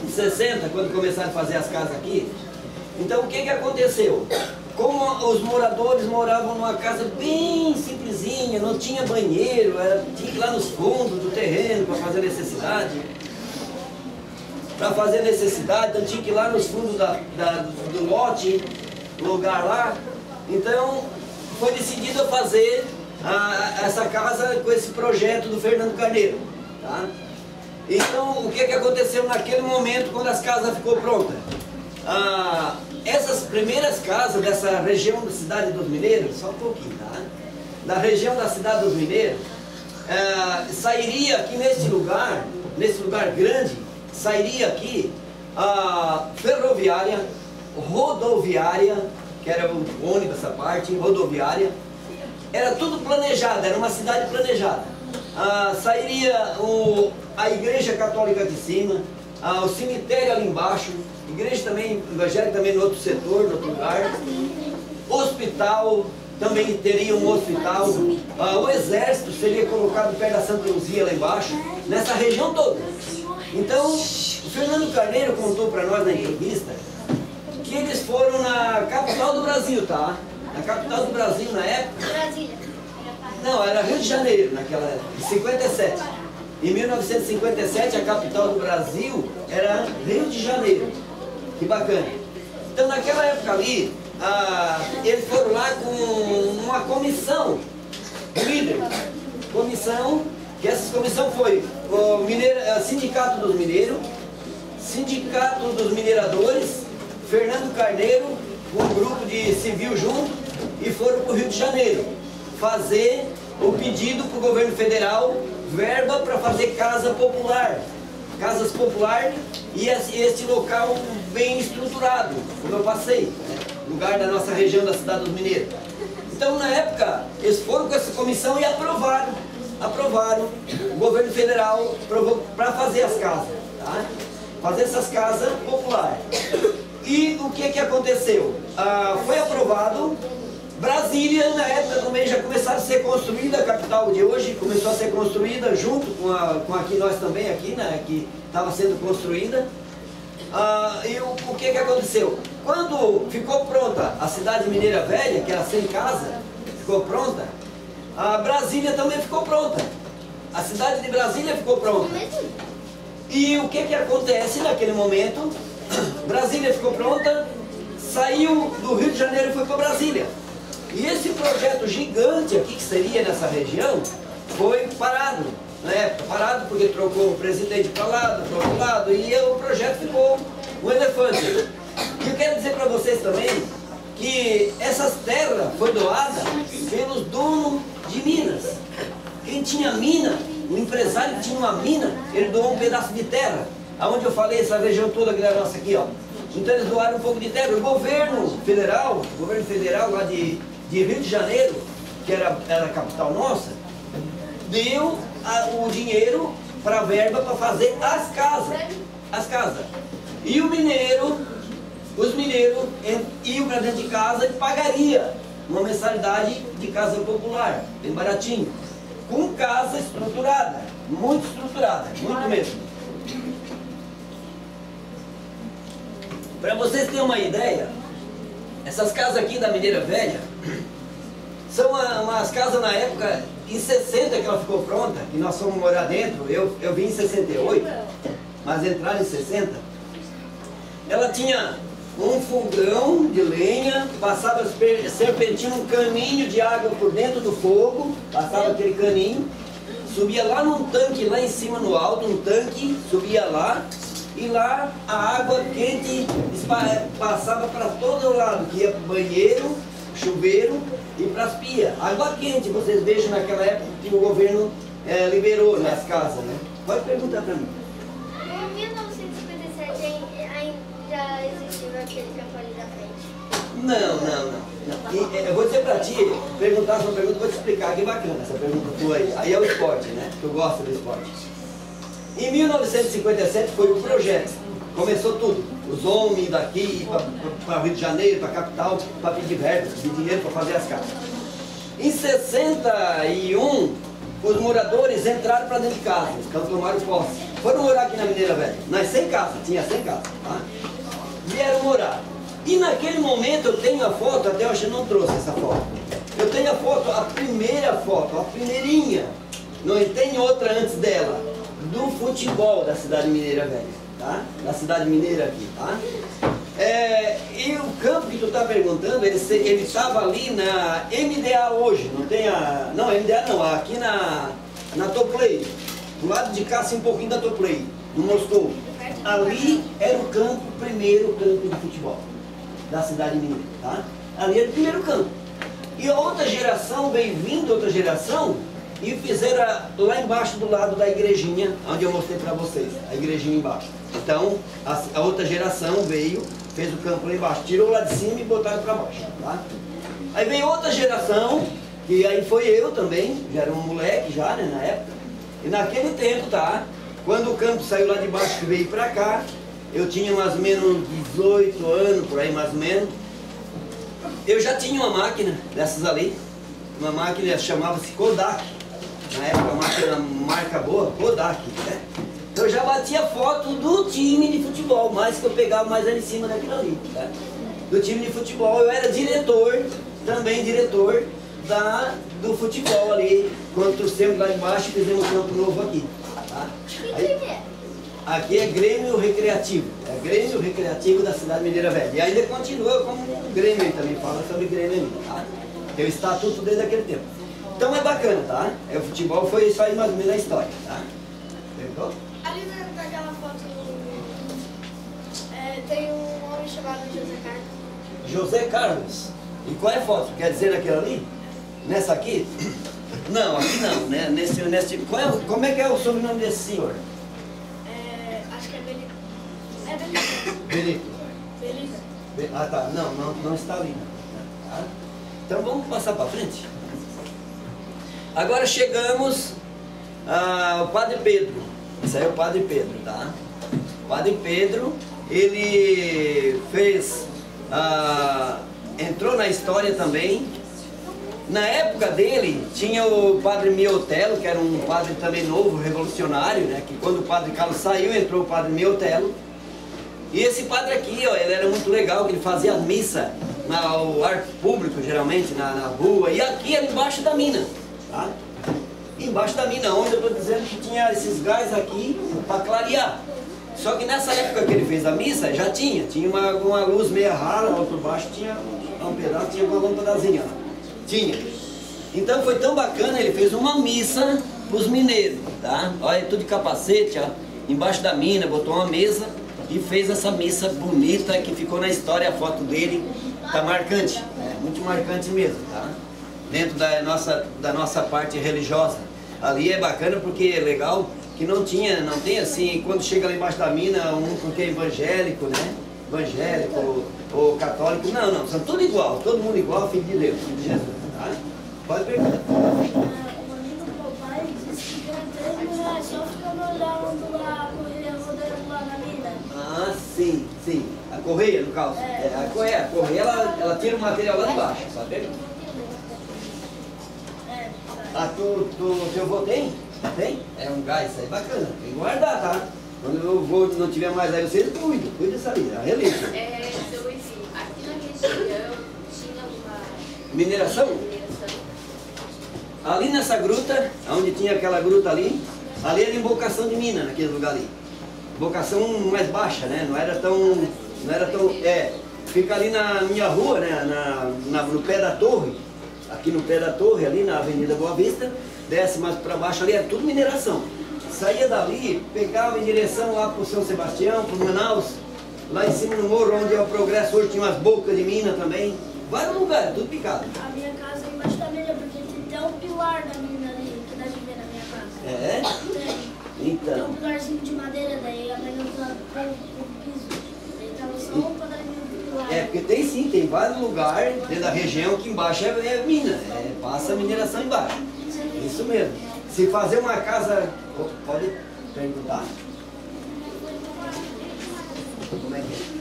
Em 60, quando começaram a fazer as casas aqui, então o que que aconteceu? Como os moradores moravam numa casa bem simplesinha, não tinha banheiro, tinha que ir lá nos fundos do terreno para fazer necessidade. Então tinha que ir lá nos fundos do lote, lugar lá. Então foi decidido fazer essa casa com esse projeto do Fernando Carneiro, tá? Então o que que aconteceu naquele momento quando as casas ficou prontas? Essas primeiras casas dessa região da Cidade dos Mineiros, só um pouquinho, tá? Da região da Cidade dos Mineiros, sairia aqui nesse lugar grande, sairia aqui a ferroviária, rodoviária, que era o ônibus essa parte, rodoviária, era tudo planejado, era uma cidade planejada. Sairia a igreja católica de cima, o cemitério ali embaixo, igreja também, evangélica também no outro setor, no outro lugar, hospital, também teria um hospital, o exército seria colocado perto da Santa Luzia lá embaixo, nessa região toda. Então, o Fernando Carneiro contou para nós na entrevista que eles foram na capital do Brasil, tá? Na capital do Brasil na época. Brasília. Não, era Rio de Janeiro naquela época, em 57. Em 1957 a capital do Brasil era Rio de Janeiro. Que bacana. Então naquela época ali, eles foram lá com uma comissão líder. Comissão, que essa comissão foi o Sindicato dos Mineiros, Sindicato dos Mineradores, Fernando Carneiro, com um grupo de civil junto, e foram para o Rio de Janeiro fazer o pedido para o governo federal, verba para fazer casa popular, casas populares e esse local bem estruturado, como eu passei, né? Lugar da nossa região da Cidade dos Mineiros. Então na época eles foram com essa comissão e aprovaram o governo federal para fazer as casas, tá? Fazer essas casas populares. E o que que aconteceu? Foi aprovado. Brasília, na época também já começaram a ser construída, a capital de hoje começou a ser construída junto com aqui nós também, aqui, né, que estava sendo construída. E o que que aconteceu? Quando ficou pronta a cidade mineira velha, que era sem casa, ficou pronta, a Brasília também ficou pronta. A cidade de Brasília ficou pronta. E o que que acontece naquele momento? Brasília ficou pronta, saiu do Rio de Janeiro e foi para Brasília. E esse projeto gigante aqui que seria nessa região foi parado, né? Parado porque trocou o presidente para lá, para o outro lado, e o projeto ficou um elefante. E eu quero dizer para vocês também que essas terras foram doadas pelos donos de minas. Quem tinha mina, o empresário que tinha uma mina, ele doou um pedaço de terra. Aonde eu falei, essa região toda que era nossa aqui, ó. Então eles doaram um pouco de terra. O governo federal lá de Rio de Janeiro, que era a capital nossa, deu o dinheiro para a verba para fazer as casas. E os mineiros iam para dentro de casa e pagaria uma mensalidade de casa popular, bem baratinho, com casa estruturada, muito mesmo. Para vocês terem uma ideia, essas casas aqui da Mineira Velha são umas casas na época, em 60 que ela ficou pronta, que nós fomos morar dentro. Eu vim em 68, mas entraram em 60. Ela tinha um fogão de lenha, passava serpentina, um caninho de água por dentro do fogo, passava aquele caninho, subia lá num tanque, lá em cima no alto, um tanque, subia lá, e lá a água quente passava para todo lado, que ia para o banheiro, chuveiro e para as pias. Água quente, vocês vejam naquela época que o governo liberou nas casas, né? Pode perguntar para mim. Em 1957 já existiu aquele campo ali da frente? Não. Eu vou dizer para ti, perguntar essa pergunta, vou te explicar, que bacana essa pergunta tua aí. Aí é o esporte, né? Tu gosta do esporte. Em 1957 foi o projeto, começou tudo. Os homens daqui para Rio de Janeiro, para a capital, para pedir verba, pedir dinheiro para fazer as casas. Em 61, os moradores entraram para dentro de casa, tomaram posse. Foram morar aqui na Mineira Velha, nas 100 casas, tinha 100 casas, tá? Vieram morar. E naquele momento eu tenho a foto, até hoje eu não trouxe essa foto. Eu tenho a foto, a primeira foto, a primeirinha, não tem outra antes dela, do futebol da cidade mineira velha, tá? Da cidade mineira aqui, tá? E o campo que tu tá perguntando, ele estava ali na MDA hoje, não tem a... Não, MDA não, aqui na Toplay, do lado de cá, assim, um pouquinho da Toplay, no Moscou. Ali era o campo, o primeiro campo de futebol da cidade mineira, tá? Ali era o primeiro campo. E a outra geração, veio vindo outra geração, e fizeram lá embaixo do lado da igrejinha, onde eu mostrei para vocês, a igrejinha embaixo. Então, a outra geração veio, fez o campo lá embaixo, tirou lá de cima e botaram para baixo, tá? Aí veio outra geração, que aí foi eu também, já era um moleque já, né, na época. E naquele tempo, tá? Quando o campo saiu lá de baixo e veio para cá, eu tinha mais ou menos 18 anos, por aí mais ou menos. Eu já tinha uma máquina dessas ali, uma máquina chamava-se Kodak. Na época, a máquina marca boa, Kodak, né? Eu já batia foto do time de futebol, mais que eu pegava mais ali em cima daquilo ali, tá? Do time de futebol, eu era diretor, também diretor do futebol ali, quando trouxemos lá embaixo e fizemos um campo novo aqui, tá? Aí, aqui é Grêmio Recreativo, é Grêmio Recreativo da cidade Mineira Velha. E ainda continua como Grêmio também, fala sobre Grêmio ainda, tá? Tem o estatuto desde aquele tempo. Então é bacana, tá? O futebol foi isso aí mais ou menos a história, tá? Entendeu? Ali naquela foto tem um homem chamado José Carlos. José Carlos. E qual é a foto? Quer dizer aquela ali? Nessa aqui? Não, aqui não, né? Nesse como é que é o sobrenome desse senhor? Acho que é Benito. É Benito. Benito. Benito. Ah, tá. Não está ali. Tá? Então vamos passar para frente. Agora chegamos ao Padre Pedro. Esse aí é o Padre Pedro, tá? O Padre Pedro, ele fez, entrou na história também. Na época dele, tinha o Padre Miotelo, que era um padre também novo, revolucionário, né? Que quando o Padre Carlos saiu, entrou o Padre Miotelo. E esse padre aqui, ó, ele era muito legal, que ele fazia missa ao ar público, geralmente, na rua. E aqui era embaixo da mina. Tá? Embaixo da mina, onde eu estou dizendo que tinha esses gás aqui para clarear. Só que nessa época que ele fez a missa, já tinha uma luz meia rara, lá por baixo tinha um pedaço, tinha uma lâmpadazinha. Tinha. Então foi tão bacana, ele fez uma missa para os mineiros, tá? Olha, tudo de capacete, ó, embaixo da mina, botou uma mesa e fez essa missa bonita que ficou na história, a foto dele tá marcante, muito marcante mesmo, tá? Dentro da nossa parte religiosa. Ali é bacana porque é legal que não tem assim, quando chega lá embaixo da mina, porque é evangélico, né? Evangélico ou católico, não, são tudo igual, todo mundo igual, filho de Deus, filho de Jesus, tá? Pode perguntar. O amigo do meu pai disse que ganha 3 reais só ficando olhando lá, a correia rodando lá na mina. Ah, sim, a correia no caso. A correia ela tira o material lá de baixo, sabe? Teu avô tem? Tem? É um gás, isso aí é bacana. Tem que guardar, tá? Quando o avô não tiver mais aí, você cuida disso aí, a relíquia. Seu Luizinho, aqui na região tinha uma Mineração? Ali nessa gruta, onde tinha aquela gruta ali era embocação de mina naquele lugar ali. Embocação mais baixa, né? Não era tão. Fica ali na minha rua, né? No pé da torre. Aqui no pé da torre, ali na Avenida Boa Vista, desce mais para baixo ali, é tudo mineração. Saía dali, pegava em direção lá para o São Sebastião, para Manaus, lá em cima no morro, onde é o Progresso, hoje tinha umas bocas de mina também. Vários lugares, tudo picado. A minha casa é embaixo da mina, porque tem até um pilar da mina ali, que dá de ver na minha casa. É? Tem. Então. Tem um pilarzinho de madeira, daí a mãe não tá com o piso. Daí tava só um quadradinho do pilar. É, porque tem vários lugares dentro da região que embaixo é mina, passa a mineração embaixo. Isso mesmo. Se fazer uma casa, pode perguntar? Como é que é?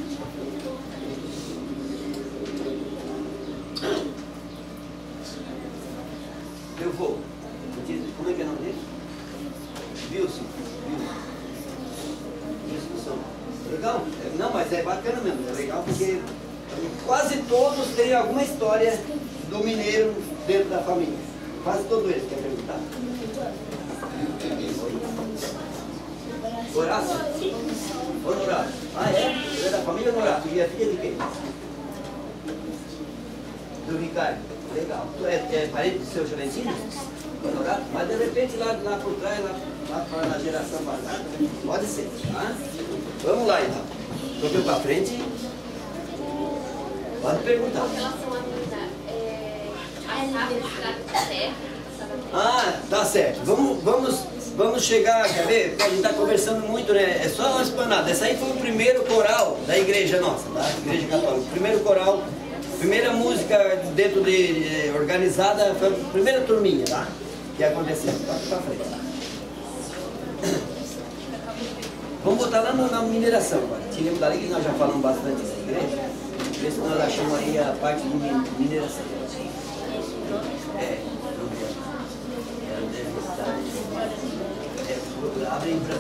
Eu vou. Como é que é o nome dele? Wilson. Discussão. Legal? Não, mas é bacana mesmo. É legal porque quase todos têm alguma história do mineiro dentro da família. Quase todos eles. Quer perguntar? Horácio? Honorácio. Ah, é? Você é da família Honorácio. E é filha de quem? Do Ricardo. Legal. Tu é parente do seu Joventino? Honorácio? Mas de repente lá por trás, lá para na geração passada, pode ser, tá? Vamos lá então. Um pouquinho para frente. Pode perguntar. Com relação à mina, passava estrada de terra? Ah, tá certo. Vamos chegar, quer ver? A gente está conversando muito, né? É só uma esplanada. Essa aí foi o primeiro coral da igreja nossa, tá? Igreja Católica. O primeiro coral, primeira música dentro de organizada, foi a primeira turminha, tá? Que aconteceu. Pode pra frente, tá? Vamos botar lá na mineração agora. Tiremos dali que nós já falamos bastante da igreja. Ver se nós achamos aí a parte de mineração. Abre aí pra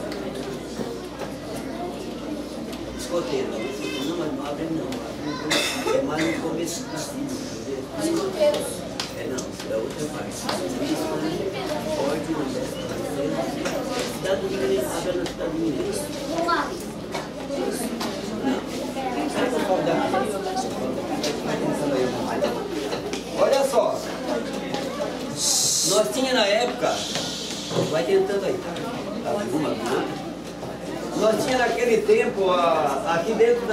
escoteiro. Não, mas não abre não. É mais no começo do Escoteiros. Não, da outra parte. Pode não desce. Cidade do Mineiro, abre na cidade do Mineiro. Não. Olha só. Nós tínhamos na época. Vai tentando aí, tá? Nós tínhamos naquele tempo, aqui dentro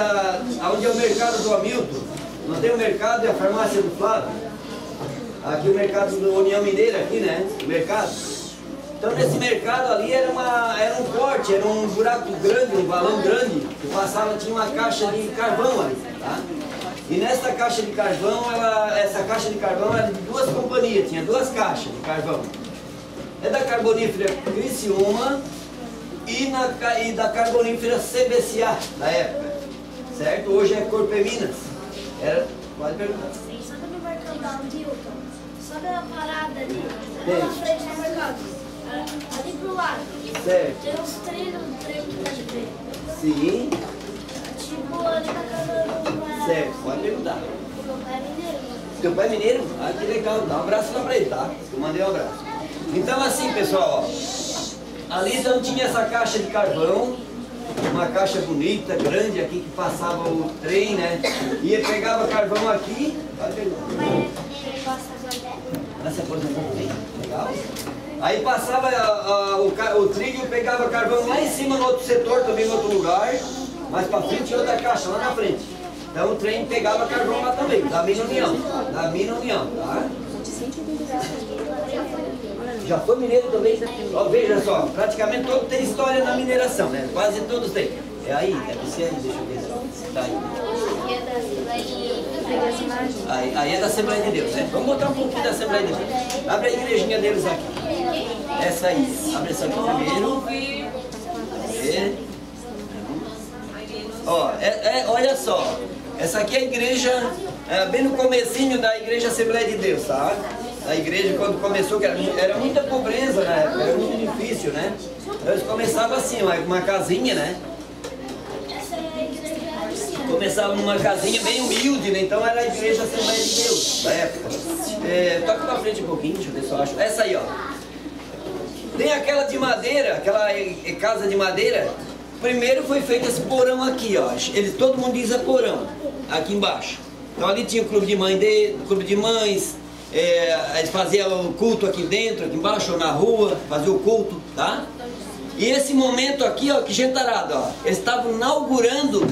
onde é o mercado do Hamilton, não tem o mercado e a farmácia do Flávio? Aqui o mercado da União Mineira, aqui, né? O mercado. Então nesse mercado ali era um corte, era um buraco grande, um balão grande, que passava, tinha uma caixa de carvão ali, tá? E nessa caixa de carvão, essa caixa de carvão era de duas companhias, tinha duas caixas de carvão. É da carbonífera Criciúma e da carbonífera CBCA da época, certo? Hoje é Corpeminas. Pode perguntar. Sabe no mercado da Hamilton? Sabe a parada ali? Tem. Na frente do mercado. Ali pro lado. Certo. Tem uns trilhos que dá de ver. Sim. Tipo ali na casa do... Certo, pode perguntar. Meu pai é mineiro. Teu pai é mineiro? Ah, que legal. Dá um abraço lá pra ele, tá? Eu mandei um abraço. Então assim, pessoal, ó, ali então tinha essa caixa de carvão, uma caixa bonita, grande aqui, que passava o trem, né? Pegava carvão aqui. Se aposentou bem, legal. Aí passava o trilho, pegava carvão lá em cima no outro setor, também no outro lugar, mais pra frente tinha outra caixa lá na frente. Então o trem pegava carvão lá também, da Mina União, tá? Já foi mineiro também? Ó, veja só, praticamente todo tem história na mineração, né? Quase todos têm. É aí, deve ser aí, deixa eu ver se tá aí. Aí é da Assembleia de Deus, né? Vamos botar um pouquinho da Assembleia de Deus. Abre a igrejinha deles aqui. Essa aí. Abre essa aqui primeiro. Ó, olha só. Essa aqui é a igreja, bem no comecinho da Igreja Assembleia de Deus, tá? A igreja, quando começou, que era muita pobreza na época, era muito difícil, né? Então eles começavam assim, uma casinha, né? Essa é a igreja. Começava numa casinha bem humilde, né? Então era a igreja Assembleia de Deus da época. Toca pra frente um pouquinho, deixa eu ver se eu acho. Essa aí, ó. Tem aquela de madeira, aquela casa de madeira. Primeiro foi feito esse porão aqui, ó. Todo mundo diz porão, aqui embaixo. Então ali tinha o clube de mães, eles faziam o culto aqui dentro, aqui embaixo, ou na rua, faziam o culto, tá? E esse momento aqui, ó, que gentarada, ó, eles estavam inaugurando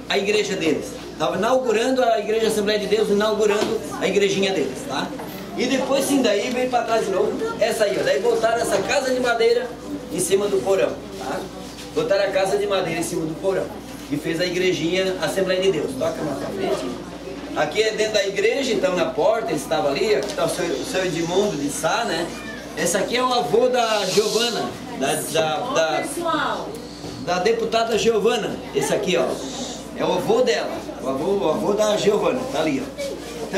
a igreja deles. Estavam inaugurando a igreja Assembleia de Deus, inaugurando a igrejinha deles, tá? E depois sim, daí veio para trás de novo, essa aí, ó. Daí botaram essa casa de madeira em cima do porão, tá? Botaram a casa de madeira em cima do porão. E fez a igrejinha Assembleia de Deus. Toca mais pra frente. Aqui é dentro da igreja, então na porta, ele estava ali. Aqui está o seu Edmundo de Sá, né? Esse aqui é o avô da Giovana, da deputada Giovana. Esse aqui, ó, é o avô dela, o avô da Giovana, tá ali, ó.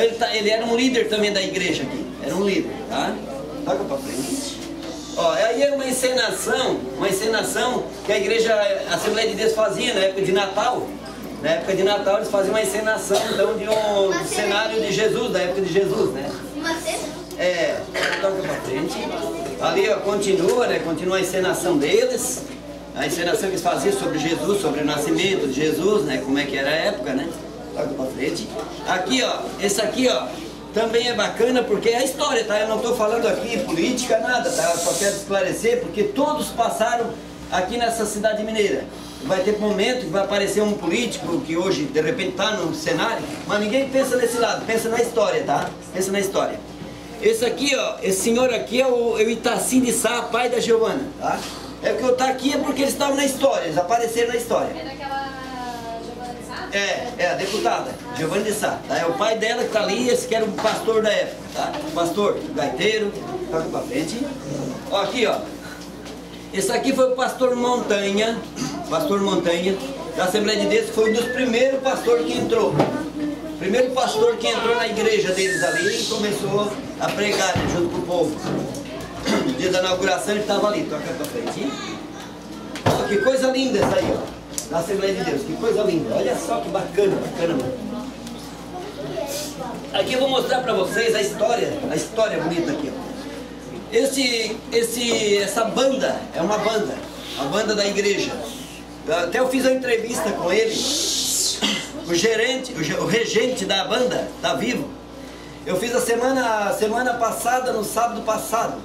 Então ele era um líder também da igreja aqui, era um líder, tá? Toca pra frente. Ó, aí é uma encenação que a igreja Assembleia de Deus fazia na época de Natal. Na época de Natal eles faziam uma encenação então, de um cenário de Jesus, da época de Jesus, né? Toca pra frente. Ali, ó, continua a encenação deles. A encenação que eles faziam sobre Jesus, sobre o nascimento de Jesus, né? Como é que era a época, né? Toca pra frente. Aqui, ó, esse aqui, ó, também é bacana porque é a história, tá? Eu não estou falando aqui política, nada, tá? Eu só quero esclarecer porque todos passaram aqui nessa cidade mineira. Vai ter momento que vai aparecer um político que hoje, de repente, está no cenário, mas ninguém pensa nesse lado, pensa na história, tá? Pensa na história. Esse aqui, ó, esse senhor aqui é o Itaci de Sá, pai da Giovana, tá? É porque eu estou aqui é porque eles estavam na história, eles apareceram na história. É daquela Giovana de Sá? É a deputada, Giovana de Sá. Tá? É o pai dela que está ali, esse que era o pastor da época, tá? Pastor, gaiteiro, toca pra frente. Ó, aqui, ó. Esse aqui foi o pastor Montanha, da Assembleia de Deus, foi um dos primeiros pastores que entrou. Primeiro pastor que entrou na igreja deles ali e começou a pregar, né, junto com o povo. No dia da inauguração ele estava ali, toca pra frente. Ó, que coisa linda essa aí, ó, da Assembleia de Deus, que coisa linda. Olha só que bacana, mano. Aqui eu vou mostrar pra vocês a história bonita aqui, ó. Essa banda é uma banda, a banda da igreja. Até eu fiz uma entrevista com ele, o regente da banda, tá vivo. Eu fiz a semana passada, no sábado passado.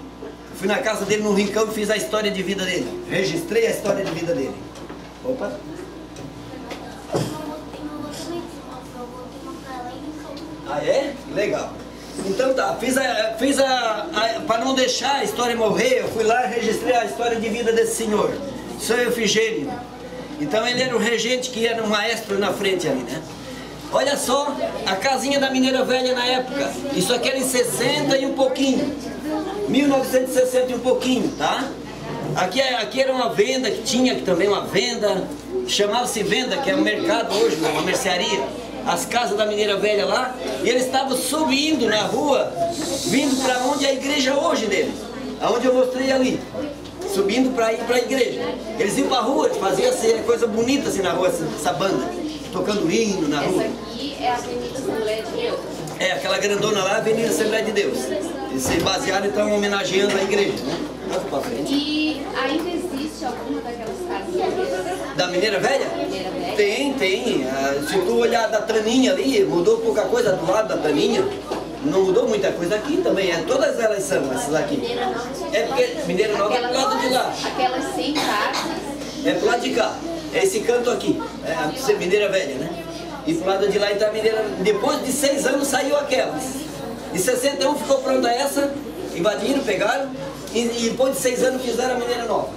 Fui na casa dele no Rincão e fiz a história de vida dele. Registrei a história de vida dele. Opa! Ah, é? Legal. Então tá, para não deixar a história morrer, eu fui lá e registrei a história de vida desse senhor, São Efigênio. Então ele era o regente que era um maestro na frente ali, né? Olha só, a casinha da Mineira Velha na época, isso aqui era em 60 e um pouquinho, 1960 e um pouquinho, tá? Aqui era uma venda, que tinha aqui também uma venda, chamava-se venda, que é um mercado hoje, uma mercearia. As casas da Mineira Velha lá, e eles estavam subindo na rua, vindo para onde é a igreja hoje deles, aonde eu mostrei ali, subindo para ir para a igreja. Eles iam para a rua, faziam assim, coisa bonita assim na rua, essa banda, tocando hino na rua. Essa aqui é a Avenida Assembleia de Deus. É, aquela grandona lá é a Avenida Assembleia de Deus. Eles se basearam então homenageando a igreja, né? Vamos para frente. E ainda existe alguma daquelas casas da Mineira Velha? Mineira Velha? Tem. Se tu olhar da Traninha ali, mudou pouca coisa do lado da Traninha. Não mudou muita coisa aqui também. Todas elas são essas aqui. É porque Mineira Nova é pro lado de lá. Aquelas 100 casas. É pro lado de cá. É esse canto aqui. É a Mineira Velha, né? E pro lado de lá então a Mineira. Depois de 6 anos saiu aquelas. Em 61 ficou pronta essa. Invadiram, pegaram. E depois de 6 anos fizeram a Mineira Nova.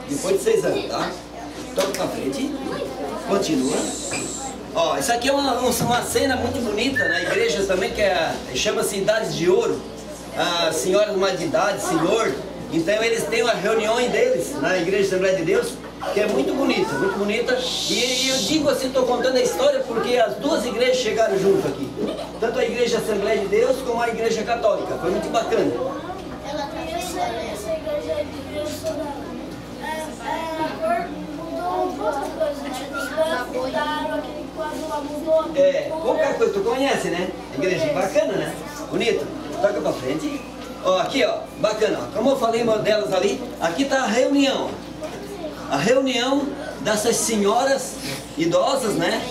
Depois de 6 anos, tá? Toca pra frente. Continua. Ó, isso aqui é uma cena muito bonita na igreja também, que chama-se Idades de Ouro. A senhora de uma idade, senhor. Então eles têm uma reunião deles na igreja Assembleia de Deus. que é muito bonita, muito bonita. E eu digo assim, estou contando a história porque as duas igrejas chegaram junto aqui. Tanto a Igreja Assembleia de Deus como a Igreja Católica. Foi muito bacana. Ela tá vendo, Essa igreja é de Jerusalém. A cor mudou poucas coisas, né? Os bancos mudaram, aquele quadro lá mudou. Pouca coisa, tu conhece, né? Igreja bacana, né? Bonito. Toca pra frente. Ó, aqui, ó, bacana, ó. Como eu falei uma delas ali, aqui tá a reunião. A reunião dessas senhoras idosas, né?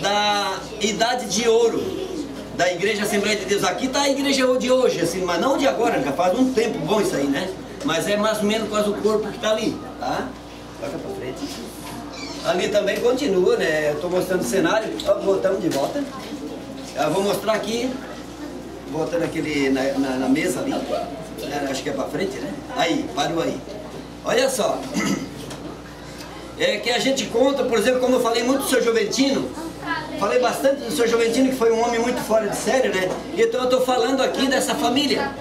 Da idade de ouro da Igreja Assembleia de Deus. Aqui tá a igreja de hoje, assim, mas não de agora, já faz um tempo bom isso aí, né? Mas é mais ou menos quase o corpo que tá ali, tá? Toca pra frente. Ali também continua, né? Eu tô mostrando o cenário, ó, voltamos de volta. Eu vou mostrar aqui, voltando aquele na mesa ali. Acho que é pra frente, né? Aí, parou aí. Olha só. É que a gente conta, por exemplo, como eu falei muito do Sr. Joventino, falei bastante do Sr. Joventino, que foi um homem muito fora de série, né? Então eu estou falando aqui dessa família.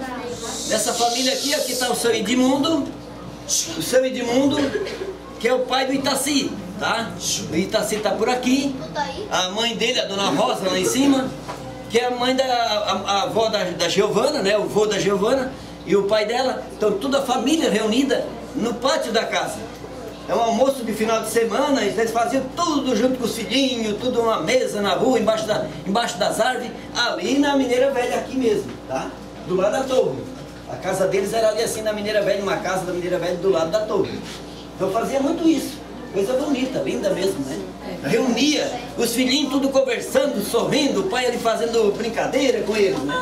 Dessa família aqui, aqui está o Sr. Edmundo, que é o pai do Itaci, tá? O Itaci está por aqui, a mãe dele, a Dona Rosa, lá em cima, que é a mãe a avó da Giovana, né? O vô da Giovana e o pai dela. Então toda a família reunida no pátio da casa. É um almoço de final de semana, eles faziam tudo junto com os filhinhos, tudo uma mesa na rua, embaixo das árvores, ali na Mineira Velha, aqui mesmo, tá? Do lado da torre. A casa deles era ali assim na Mineira Velha, uma casa da Mineira Velha do lado da torre. Então fazia muito isso, coisa bonita, linda mesmo, né? Reunia os filhinhos tudo conversando, sorrindo, o pai ali fazendo brincadeira com eles, né?